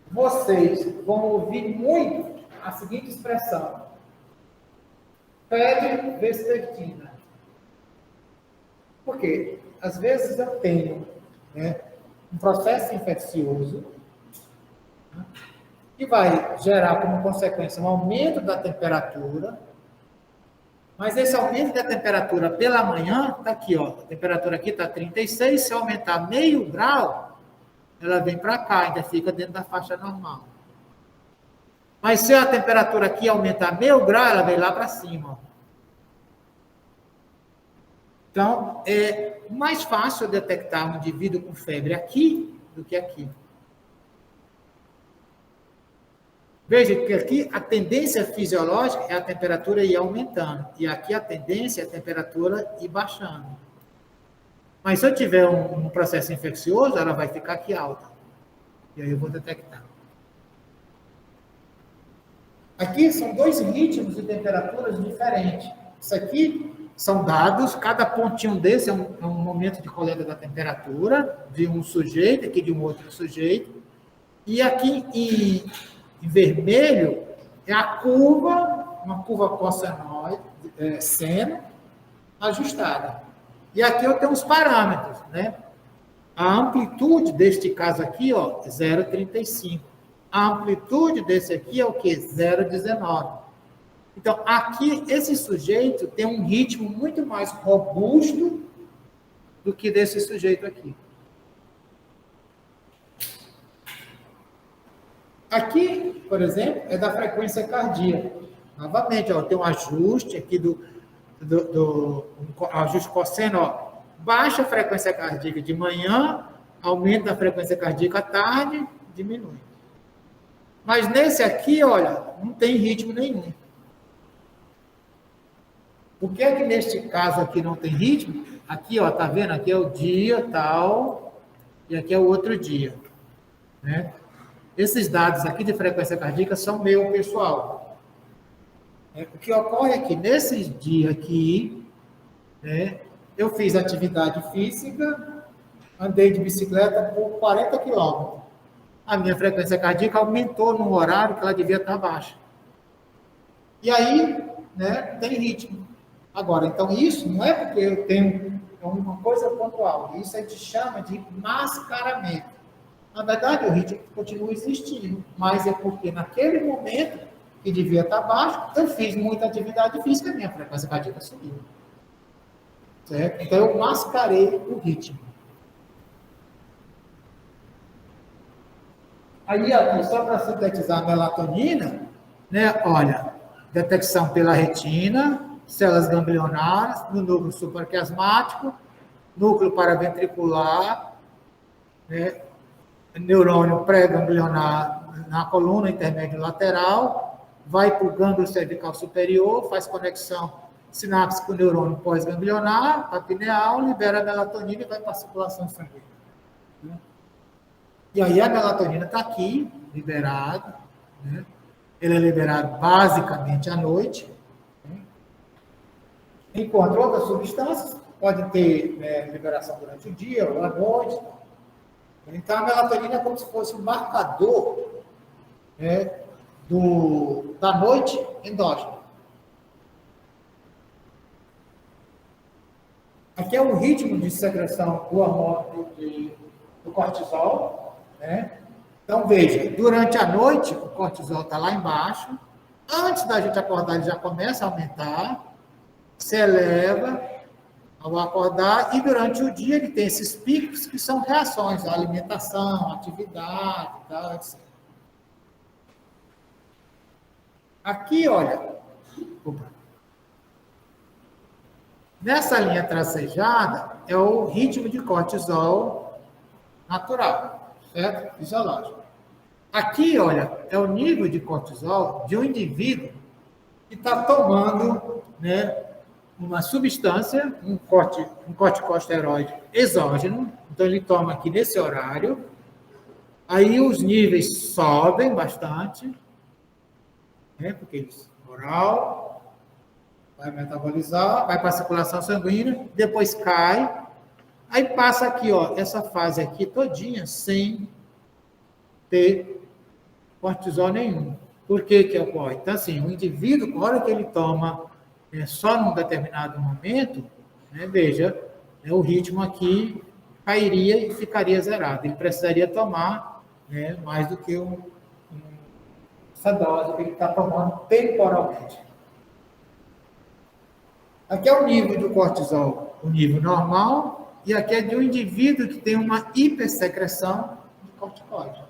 Vocês vão ouvir muito a seguinte expressão: febre vespertina. Porque, às vezes, eu tenho, né, um processo infeccioso, né, que vai gerar como consequência um aumento da temperatura, mas esse aumento da temperatura pela manhã, está aqui, ó, a temperatura aqui está 36, se aumentar meio grau, ela vem para cá, ainda fica dentro da faixa normal. Mas se a temperatura aqui aumentar meio grau, ela vem lá para cima, ó. Então, é mais fácil detectar um indivíduo com febre aqui do que aqui. Veja que aqui a tendência fisiológica é a temperatura ir aumentando, e aqui a tendência é a temperatura ir baixando. Mas se eu tiver um processo infeccioso, ela vai ficar aqui alta. E aí eu vou detectar. Aqui são dois ritmos de temperaturas diferentes. Isso aqui são dados, cada pontinho desse é um momento de coleta da temperatura de um sujeito, aqui de um outro sujeito. E aqui em vermelho é a curva, uma curva cossenoide, seno, ajustada. E aqui eu tenho os parâmetros, né? A amplitude deste caso aqui, ó, 0,35. A amplitude desse aqui é o quê? 0,19. Então, aqui, esse sujeito tem um ritmo muito mais robusto do que desse sujeito aqui. Aqui, por exemplo, é da frequência cardíaca. Novamente, ó, tem um ajuste aqui um ajuste cosseno, ó. Baixa a frequência cardíaca de manhã, aumenta a frequência cardíaca à tarde, diminui. Mas nesse aqui, olha, não tem ritmo nenhum. Por que é que neste caso aqui não tem ritmo? Aqui, ó, tá vendo? Aqui é o dia tal, e aqui é o outro dia, né? Esses dados aqui de frequência cardíaca são meu, pessoal. O que ocorre é que nesse dia aqui, né, eu fiz atividade física, andei de bicicleta por 40 quilômetros. A minha frequência cardíaca aumentou num horário que ela devia estar baixa. E aí, né, tem ritmo. Agora, então isso não é porque eu tenho uma coisa pontual. Isso a gente chama de mascaramento. Na verdade, o ritmo continua existindo, mas é porque naquele momento que devia estar baixo, eu fiz muita atividade física e minha frequência cardíaca subiu. Certo? Então, eu mascarei o ritmo. Aí, aqui, só para sintetizar a melatonina, né, olha, detecção pela retina, células ganglionares, no núcleo supraquiasmático, núcleo paraventricular, né, neurônio pré-ganglionar na coluna intermédio lateral, vai para o gânglio cervical superior, faz conexão sinapse com o neurônio pós-ganglionar, papineal, libera a melatonina e vai para a circulação sanguínea. E aí a melatonina está aqui, liberada, né? Ele é liberado basicamente à noite, né? Enquanto outras substâncias podem ter, né, liberação durante o dia ou à noite. Então, a melatonina é como se fosse um marcador, né, da noite endógena. Aqui é o ritmo de secreção do hormônio do cortisol, né? Então, veja, durante a noite, o cortisol está lá embaixo. Antes da gente acordar, ele já começa a aumentar, se eleva ao acordar, e durante o dia ele tem esses picos que são reações à alimentação, à atividade, tal, etc. Aqui, olha, nessa linha tracejada é o ritmo de cortisol natural, certo? Fisiológico. Aqui, olha, é o nível de cortisol de um indivíduo que está tomando, né, uma substância, um corticosteroide exógeno, então ele toma aqui nesse horário, aí os níveis sobem bastante, né, porque eles oral, vai metabolizar, vai para a circulação sanguínea, depois cai, aí passa aqui, ó, essa fase aqui todinha sem ter cortisol nenhum. Por que que ocorre? Então, assim, o indivíduo, na hora que ele toma só num determinado momento, né, veja, o ritmo aqui cairia e ficaria zerado. Ele precisaria tomar, né, mais do que essa dose que ele está tomando temporalmente. Aqui é o nível do cortisol, o nível normal, e aqui é de um indivíduo que tem uma hipersecreção de corticoide.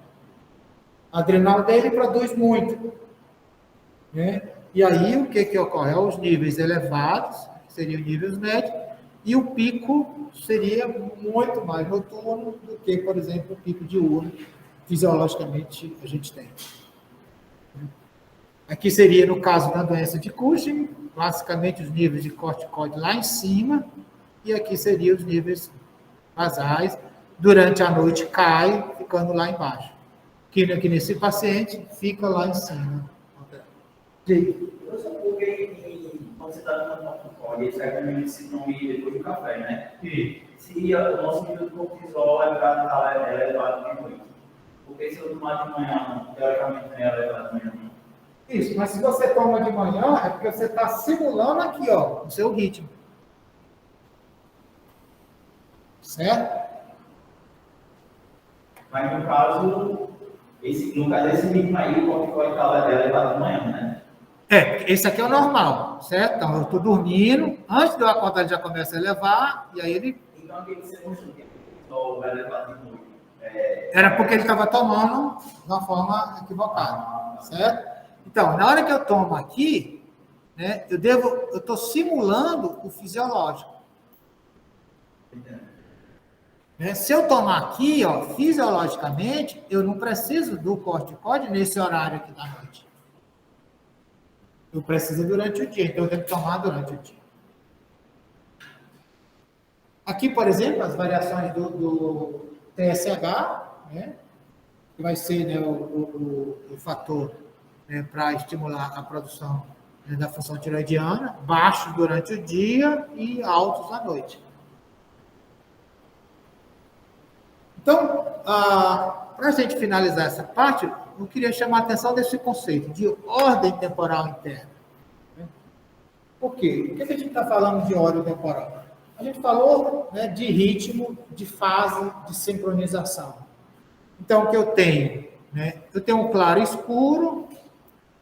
A adrenal dele produz muito, né? E aí, o que ocorre? Os níveis elevados, que seriam níveis médios, E o pico seria muito mais noturno do que, por exemplo, o pico diurno, fisiologicamente, a gente tem. Aqui seria, no caso da doença de Cushing, basicamente os níveis de corticoide lá em cima, e aqui seriam os níveis basais, durante a noite cai, ficando lá embaixo. Aqui nesse paciente, fica lá em cima. Eu só porque quando você está tomando corticóide, ele sai com medicina depois do café, né? Se o nosso nível de cortisol é elevado de noite. Porque se eu tomar de manhã, teoricamente não é elevado de manhã. Isso, mas se você toma de manhã, é porque você está simulando aqui, ó, o seu ritmo. Certo? Mas no caso, esse ritmo aí, o corticóide está elevado de manhã, né? Esse aqui é o normal, certo? Então, eu estou dormindo, antes de eu acordar ele já começa a elevar, e aí ele... Então, o que você mostrou que o vai elevado de noite? Era porque ele estava tomando de uma forma equivocada, certo? Então, na hora que eu tomo aqui, né, eu estou simulando o fisiológico. Né? Se eu tomar aqui, ó, fisiologicamente, eu não preciso do corticóide nesse horário aqui da noite. Eu preciso durante o dia, então eu tenho que tomar durante o dia. Aqui, por exemplo, as variações do TSH, né, que vai ser, né, o fator, né, para estimular a produção, né, da função tiroidiana, baixos durante o dia e altos à noite. Então, para a gente finalizar essa parte, eu queria chamar a atenção desse conceito de ordem temporal interna. Por quê? Por que a gente está falando de ordem temporal? A gente falou, né, de ritmo, de fase, de sincronização. Então, o que eu tenho? Né? Eu tenho um claro escuro,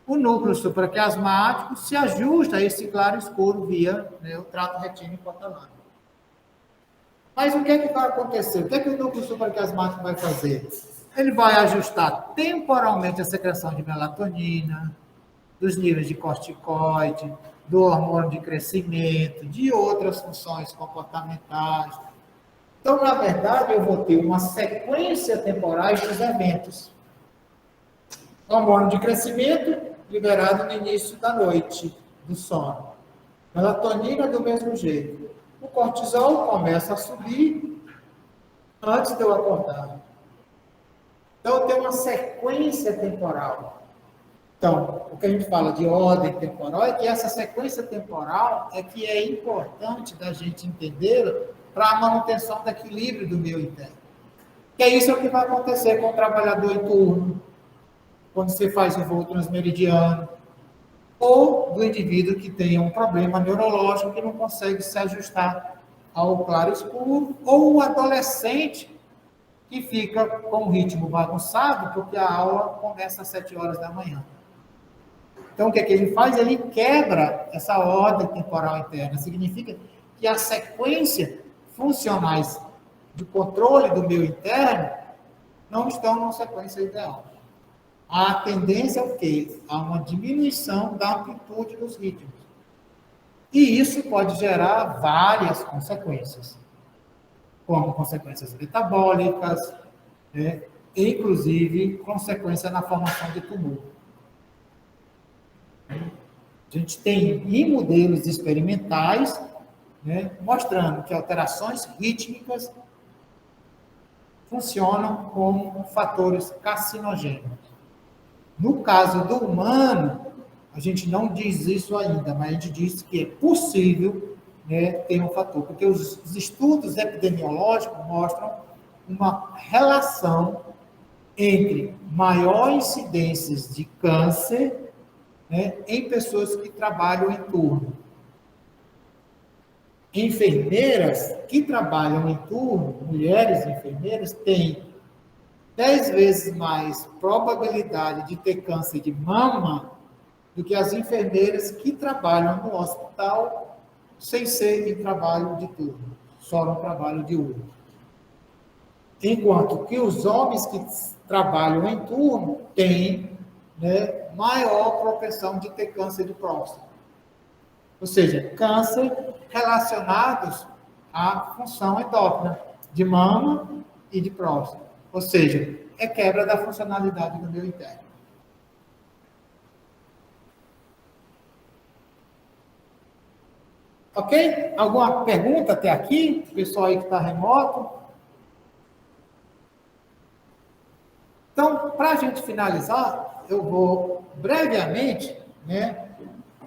o núcleo supraquiasmático se ajusta a esse claro escuro via, né, o trato retínico hipotalâmico. Mas o que é que vai acontecer? O que é que o núcleo supraquiasmático vai fazer? Ele vai ajustar temporalmente a secreção de melatonina, dos níveis de corticoide, do hormônio de crescimento, de outras funções comportamentais. Então, na verdade, eu vou ter uma sequência temporal dos eventos. Hormônio de crescimento liberado no início da noite, do sono. Melatonina do mesmo jeito. O cortisol começa a subir antes de eu acordar. Então, eu tenho uma sequência temporal. Então, o que a gente fala de ordem temporal é que essa sequência temporal é que é importante da gente entender para a manutenção do equilíbrio do meio interno. Que é isso que vai acontecer com o trabalhador em turno, quando você faz o voo transmeridiano, ou do indivíduo que tem um problema neurológico que não consegue se ajustar ao claro escuro, ou o adolescente que fica com o ritmo bagunçado porque a aula começa às 7 horas da manhã. Então, o que é que ele faz? Ele quebra essa ordem temporal interna. Significa que as sequências funcionais de controle do meio interno não estão numa sequência ideal. A tendência é o quê? A uma diminuição da amplitude dos ritmos. E isso pode gerar várias consequências, como consequências metabólicas, né? Inclusive consequência na formação de tumor. A gente tem modelos experimentais, né, mostrando que alterações rítmicas funcionam como fatores carcinogênicos. No caso do humano, a gente não diz isso ainda, mas a gente diz que é possível, né, ter um fator, porque os estudos epidemiológicos mostram uma relação entre maior incidências de câncer, né, em pessoas que trabalham em turno. Enfermeiras que trabalham em turno, mulheres enfermeiras, têm 10 vezes mais probabilidade de ter câncer de mama do que as enfermeiras que trabalham no hospital sem ser em trabalho de turno, só no trabalho diurno. Enquanto que os homens que trabalham em turno têm, né, maior propensão de ter câncer de próstata. Ou seja, câncer relacionados a função endócrina de mama e de próstata. Ou seja, é quebra da funcionalidade do meio interno. Ok? Alguma pergunta até aqui? O pessoal aí que está remoto? Então, para a gente finalizar, eu vou brevemente, né,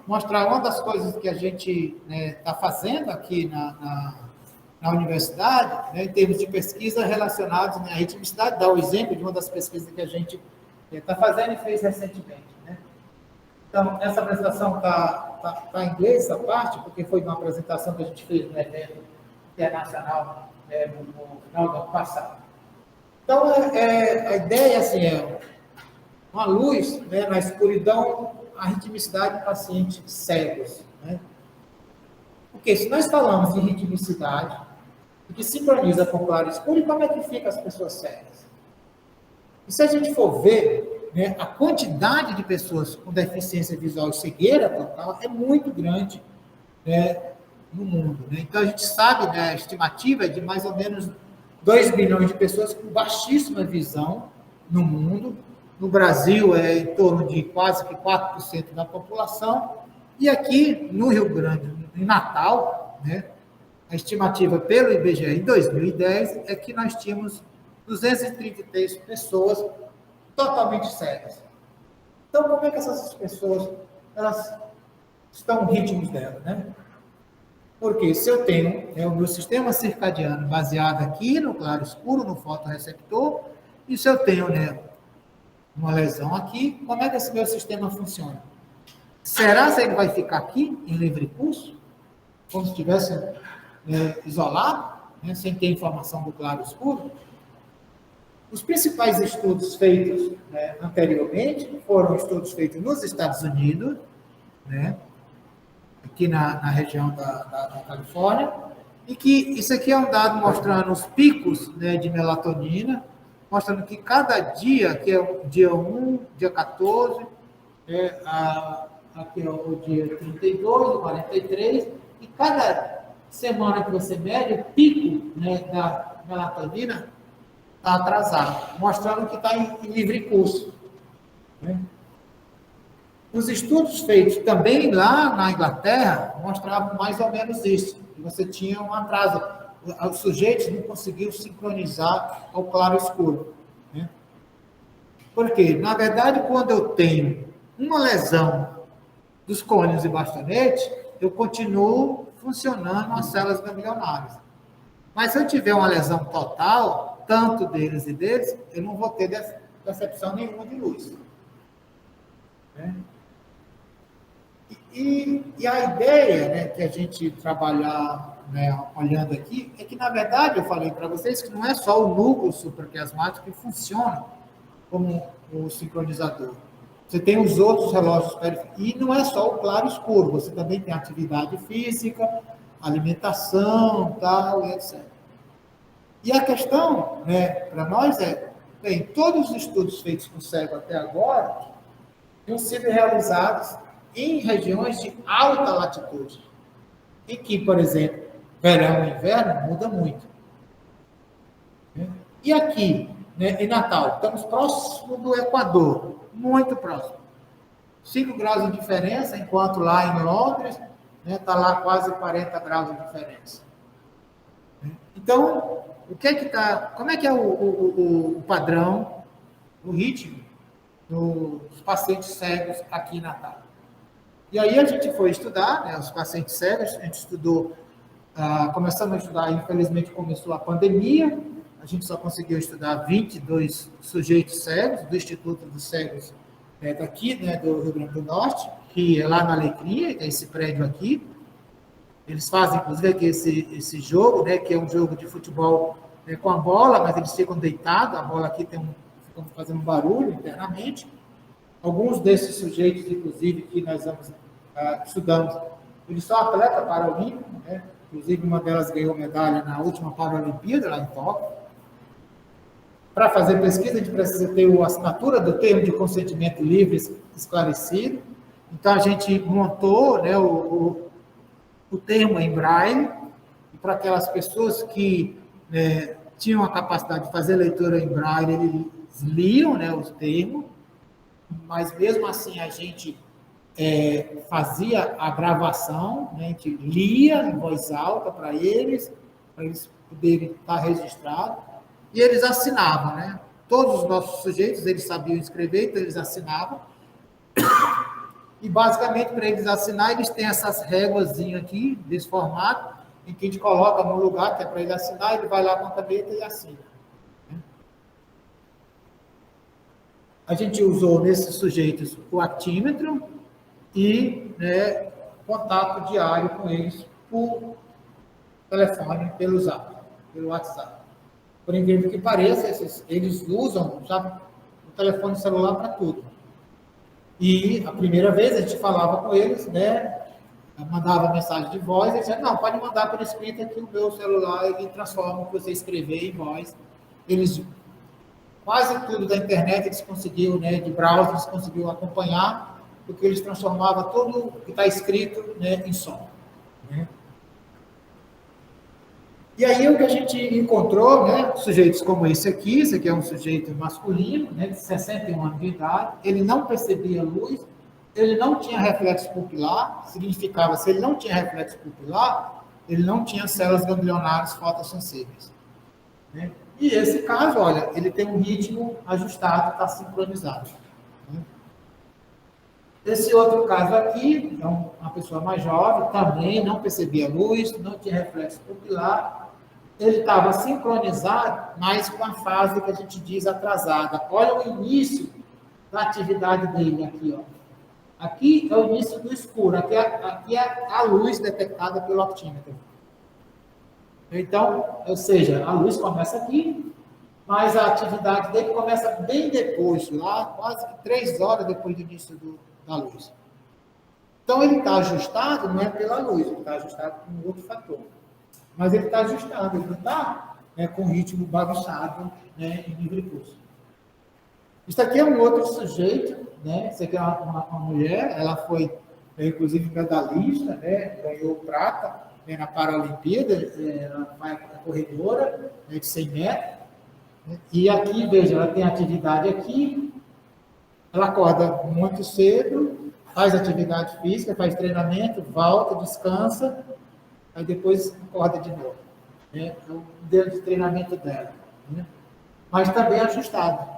mostrar uma das coisas que a gente está fazendo aqui na universidade, né, em termos de pesquisa relacionados à ritmicidade, dar o exemplo de uma das pesquisas que a gente está fazendo e fez recentemente. Né? Então, essa apresentação está em inglês, essa parte, porque foi uma apresentação que a gente fez no evento internacional no final do ano passado. Então, a ideia assim, é uma luz, né, na escuridão, a ritmicidade de pacientes cegos. Né? Porque se nós falamos de ritmicidade, que sincroniza com claro e escuro, como é que fica as pessoas cegas? E se a gente for ver, né, a quantidade de pessoas com deficiência visual e cegueira total é muito grande, né, no mundo. Né? Então, a gente sabe, né, a estimativa é de mais ou menos 2 bilhões de pessoas com baixíssima visão no mundo. No Brasil, é em torno de quase que 4% da população. E aqui, no Rio Grande, em Natal, né, a estimativa pelo IBGE em 2010 é que nós tínhamos 233 pessoas totalmente cegas. Então, como é que essas pessoas elas estão no ritmo delas, né? Porque se eu tenho o meu sistema circadiano baseado aqui no claro escuro, no fotorreceptor, e se eu tenho, né, uma lesão aqui, como é que esse meu sistema funciona? Será que ele vai ficar aqui, em livre pulso, como se estivesse isolado, né, sem ter informação do claro escuro? Os principais estudos feitos, né, anteriormente foram estudos feitos nos Estados Unidos, né, aqui na região da Califórnia, e que isso aqui é um dado mostrando os picos, né, de melatonina, mostrando que cada dia, que é o dia 1, dia 14, aqui é o dia 32, o 43, e cada semana que você mede, o pico, né, da melatonina está atrasado, mostrando que está em livre curso. Né? Os estudos feitos também lá na Inglaterra mostravam mais ou menos isso. Você tinha um atraso. Os sujeitos não conseguiam sincronizar ao claro escuro. Né? Por quê? Na verdade, quando eu tenho uma lesão dos cônios e bastonete, eu continuo funcionando as células ganglionares. Mas se eu tiver uma lesão total, tanto deles e deles, eu não vou ter percepção nenhuma de luz. Né? E a ideia, né, que a gente trabalhar, né, olhando aqui, é que, na verdade, eu falei para vocês que não é só o núcleo supraquiasmático que funciona como o sincronizador. Você tem os outros relógios periféricos. E não é só o claro escuro, você também tem atividade física, alimentação, tal, e etc. E a questão, né, para nós bem, todos os estudos feitos com cego até agora têm sido realizados em regiões de alta latitude, em que, por exemplo, verão e inverno muda muito. Né? E aqui, né, em Natal, estamos próximo do Equador, muito próximo. 5 graus de diferença, enquanto lá em Londres, está lá quase 40 graus de diferença. Então, como é que é o padrão, o ritmo dos pacientes cegos aqui em Natal? E aí a gente foi estudar, né, os pacientes cegos, a gente estudou, começamos a estudar, infelizmente começou a pandemia, a gente só conseguiu estudar 22 sujeitos cegos, do Instituto dos Cegos daqui, né, do Rio Grande do Norte, que é lá na Alecrim, é esse prédio aqui. Eles fazem, inclusive, aqui esse jogo, né, que é um jogo de futebol, né, com a bola, mas eles ficam deitados, a bola aqui ficam fazendo barulho internamente. Alguns desses sujeitos, inclusive, que nós estudamos, eles são atletas paralímpicos, né? Inclusive uma delas ganhou medalha na última Paralimpíada, lá em Tóquio. Para fazer pesquisa, a gente precisa ter a assinatura do termo de consentimento livre esclarecido. Então, a gente montou, né, o termo em braille, para aquelas pessoas que tinham a capacidade de fazer leitura em braille, eles liam, né, os termos, mas mesmo assim a gente fazia a gravação, né, a gente lia em voz alta para eles poderem estar registrados, e eles assinavam, né? Todos os nossos sujeitos, eles sabiam escrever, então eles assinavam, e basicamente para eles assinar, eles têm essas réguazinhas aqui, desse formato, em que a gente coloca no lugar que é para ele assinar, ele vai lá com a caneta e assina. A gente usou nesses sujeitos o actímetro e contato diário com eles por telefone, pelo Zap, pelo WhatsApp. Por incrível que pareça, eles usam o telefone celular para tudo. E a primeira vez a gente falava com eles, mandava mensagem de voz, eles diziam, não, pode mandar por escrito aqui o meu celular e transforma o que você escrever em voz. Eles, quase tudo da internet eles conseguiam, de browser, eles conseguiam acompanhar, porque eles transformavam tudo que está escrito em som. E aí o que a gente encontrou, sujeitos como esse aqui é um sujeito masculino, de 61 anos de idade, ele não percebia luz, ele não tinha reflexo pupilar, significava, se ele não tinha reflexo pupilar, ele não tinha células ganglionares fotossensíveis. E esse caso, olha, ele tem um ritmo ajustado, está sincronizado. Esse outro caso aqui, é uma pessoa mais jovem, também não percebia luz, não tinha reflexo pupilar, ele estava sincronizado, mas com a fase que a gente diz atrasada. Olha o início da atividade dele aqui, ó. Aqui é o início do escuro, aqui é a luz detectada pelo octímetro. Então, ou seja, a luz começa aqui, mas a atividade dele começa bem depois, lá quase que 3 horas depois do início da luz. Então, ele está ajustado, não é pela luz, ele está ajustado por um outro fator. Mas ele está ajustado, ele não está com ritmo bagunçado em livre curso. Isso aqui é um outro sujeito, isso aqui é uma mulher, ela foi, inclusive, medalhista, ganhou prata na Paralimpíada, ela é corredora de 100 metros, e aqui, veja, ela tem atividade aqui, ela acorda muito cedo, faz atividade física, faz treinamento, volta, descansa, aí depois acorda de novo. É o modelo de treinamento dela. Mas também ajustado.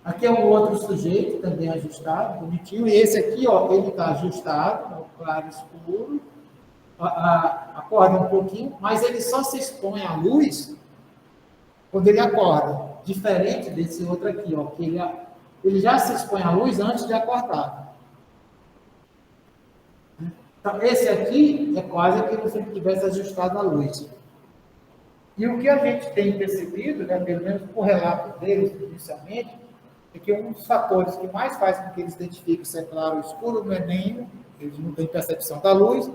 Aqui é um outro sujeito, também ajustado, bonitinho. E esse aqui, ó, ele está ajustado, no claro escuro, acorda um pouquinho, mas ele só se expõe à luz quando ele acorda. Diferente desse outro aqui, ó, que ele já se expõe à luz antes de acordar. Então, esse aqui é quase que se ele tivesse ajustado a luz. E o que a gente tem percebido, pelo menos por relato deles, inicialmente, é que um dos fatores que mais faz com que eles identifiquem se é claro ou escuro não é nem, eles não têm percepção da luz,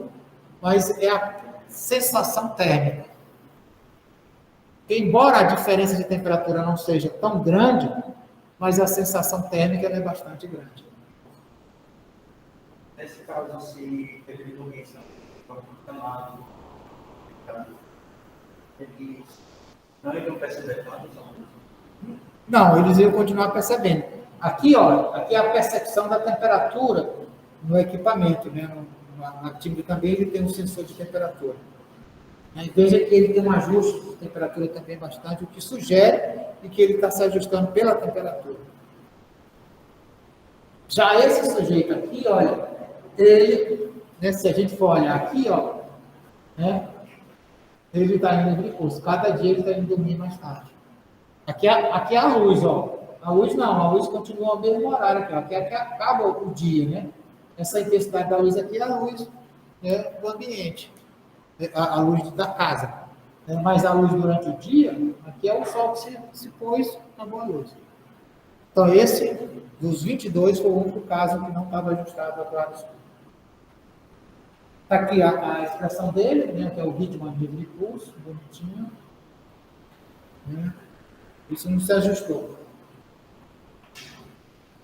mas é a sensação térmica. Embora a diferença de temperatura não seja tão grande, mas a sensação térmica é bastante grande. Nesse caso, se teve doença, camado, eles não iriam perceber nada. Não, eles iam continuar percebendo. Aqui, ó, aqui é a percepção da temperatura no equipamento, No actímetro também ele tem um sensor de temperatura. Veja que ele tem um ajuste de temperatura também bastante, o que sugere que ele está se ajustando pela temperatura. Já esse sujeito aqui, olha, ele, se a gente for olhar aqui, ó, ele está indo livre curso. Cada dia ele está indo dormir mais tarde. Aqui é a luz, ó. A luz não, a luz continua ao mesmo horário aqui, ó. Aqui acaba o dia, Essa intensidade da luz aqui é a luz do ambiente, a luz da casa. Mas a luz durante o dia, aqui é o sol que se pôs, acabou a luz. Então, esse, dos 22, foi o único caso que não estava ajustado a claro escuro. Está aqui a expressão dele, que é o ritmo livre pulso, bonitinho. Isso não se ajustou.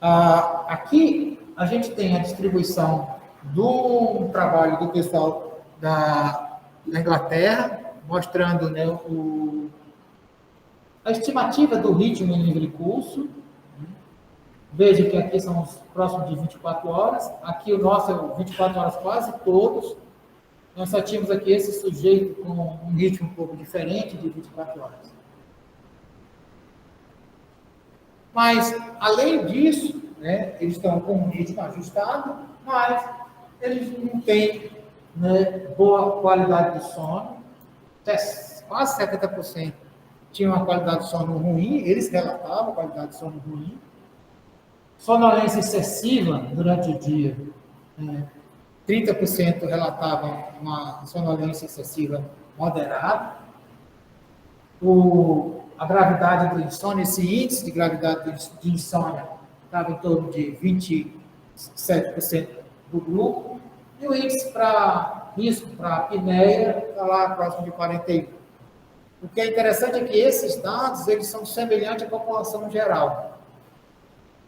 Aqui, a gente tem a distribuição do trabalho do pessoal da da Inglaterra, mostrando, né, a estimativa do ritmo em livre curso. Veja que aqui são os próximos de 24 horas, aqui o nosso é 24 horas quase todos. Nós só tínhamos aqui esse sujeito com um ritmo um pouco diferente de 24 horas. Mas, além disso, né, eles estão com um ritmo ajustado, mas eles não têm, né, boa qualidade de sono. Quase 70% tinham uma qualidade de sono ruim, eles relatavam a qualidade de sono ruim. Sonolência excessiva durante o dia, 30% relatavam uma sonolência excessiva moderada. A gravidade do insônia, esse índice de gravidade de insônia estava em torno de 27% do grupo, e o índice para risco para apneia está lá próximo de 41%. O que é interessante é que esses dados eles são semelhantes à população geral,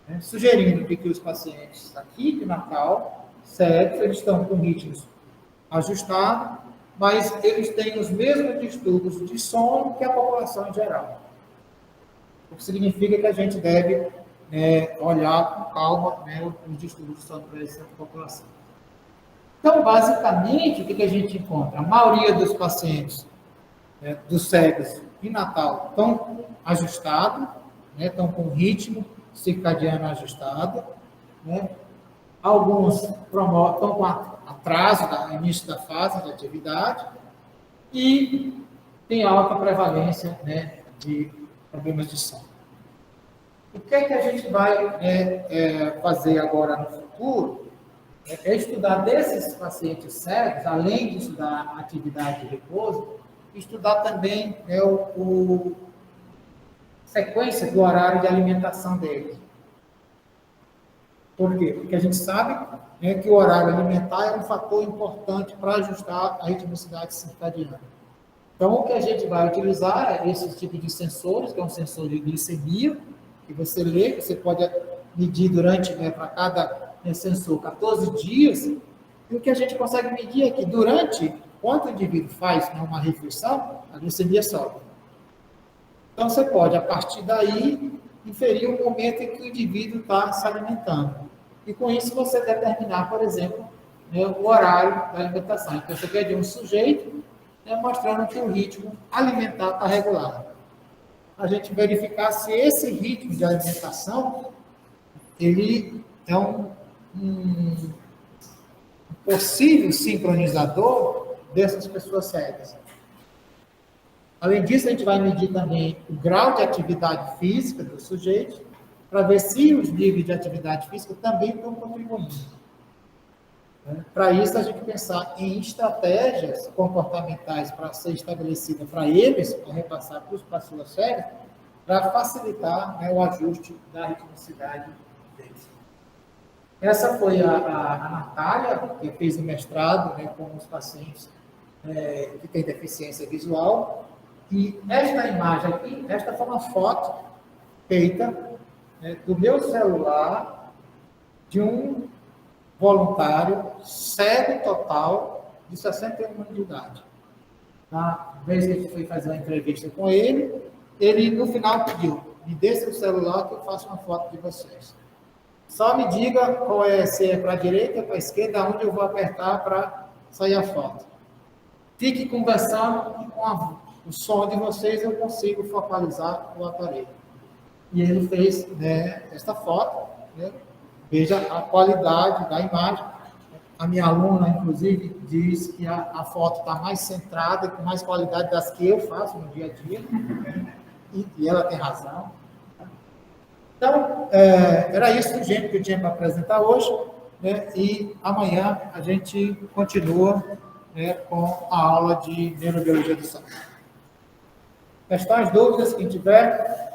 né? Sugerindo que os pacientes aqui de Natal, certo, eles estão com ritmos ajustados, mas eles têm os mesmos distúrbios de sono que a população em geral. O que significa que a gente deve olhar com calma, né, os distúrbios de sono para essa população. Então, basicamente, o que a gente encontra? A maioria dos pacientes dos cegos em Natal estão ajustados, né, estão com ritmo circadiano ajustado, né? Alguns estão com atraso do início da fase de atividade e tem alta prevalência, né, de problemas de sono. O que é que a gente vai fazer agora no futuro? É estudar desses pacientes cegos, além de estudar a atividade de repouso, estudar também sequência do horário de alimentação deles. Por quê? Porque a gente sabe, né, que o horário alimentar é um fator importante para ajustar a ritmicidade circadiana. Então, o que a gente vai utilizar é esse tipo de sensores, que é um sensor de glicemia, que você lê, você pode medir durante, né, para cada sensor, 14 dias, e o que a gente consegue medir é que durante, quando o indivíduo faz, né, uma refeição, a glicemia sobe. Então, você pode, a partir daí, inferir o momento em que o indivíduo está se alimentando. E com isso você determinar, por exemplo, né, o horário da alimentação. Então, você quer de um sujeito, né, mostrando que o ritmo alimentar está regular. A gente verificar se esse ritmo de alimentação ele é um possível sincronizador dessas pessoas cegas. Além disso, a gente vai medir também o grau de atividade física do sujeito, para ver se os níveis de atividade física também estão contribuindo. Para isso, a gente pensar em estratégias comportamentais para ser estabelecida para eles, para repassar para as pessoas cegas, para facilitar, né, o ajuste da ritmicidade deles. Essa foi a Natália, que fez o mestrado, né, com os pacientes que têm deficiência visual. E esta imagem aqui, esta foi uma foto feita, né, do meu celular de um voluntário cego total de 61 anos de idade. Na vez que a gente foi fazer uma entrevista com ele, ele no final pediu: me dê seu celular que eu faço uma foto de vocês. Só me diga qual se é para a direita ou para a esquerda, onde eu vou apertar para sair a foto. Fique conversando e com o som de vocês eu consigo focalizar o aparelho. E ele fez, né, esta foto, né? Veja a qualidade da imagem. A minha aluna, inclusive, diz que a foto está mais centrada, com mais qualidade das que eu faço no dia a dia, e ela tem razão. Então, era isso, gente, que eu tinha para apresentar hoje, né? E amanhã a gente continua, né, com a aula de neurobiologia do sono. Questões, dúvidas, quem tiver?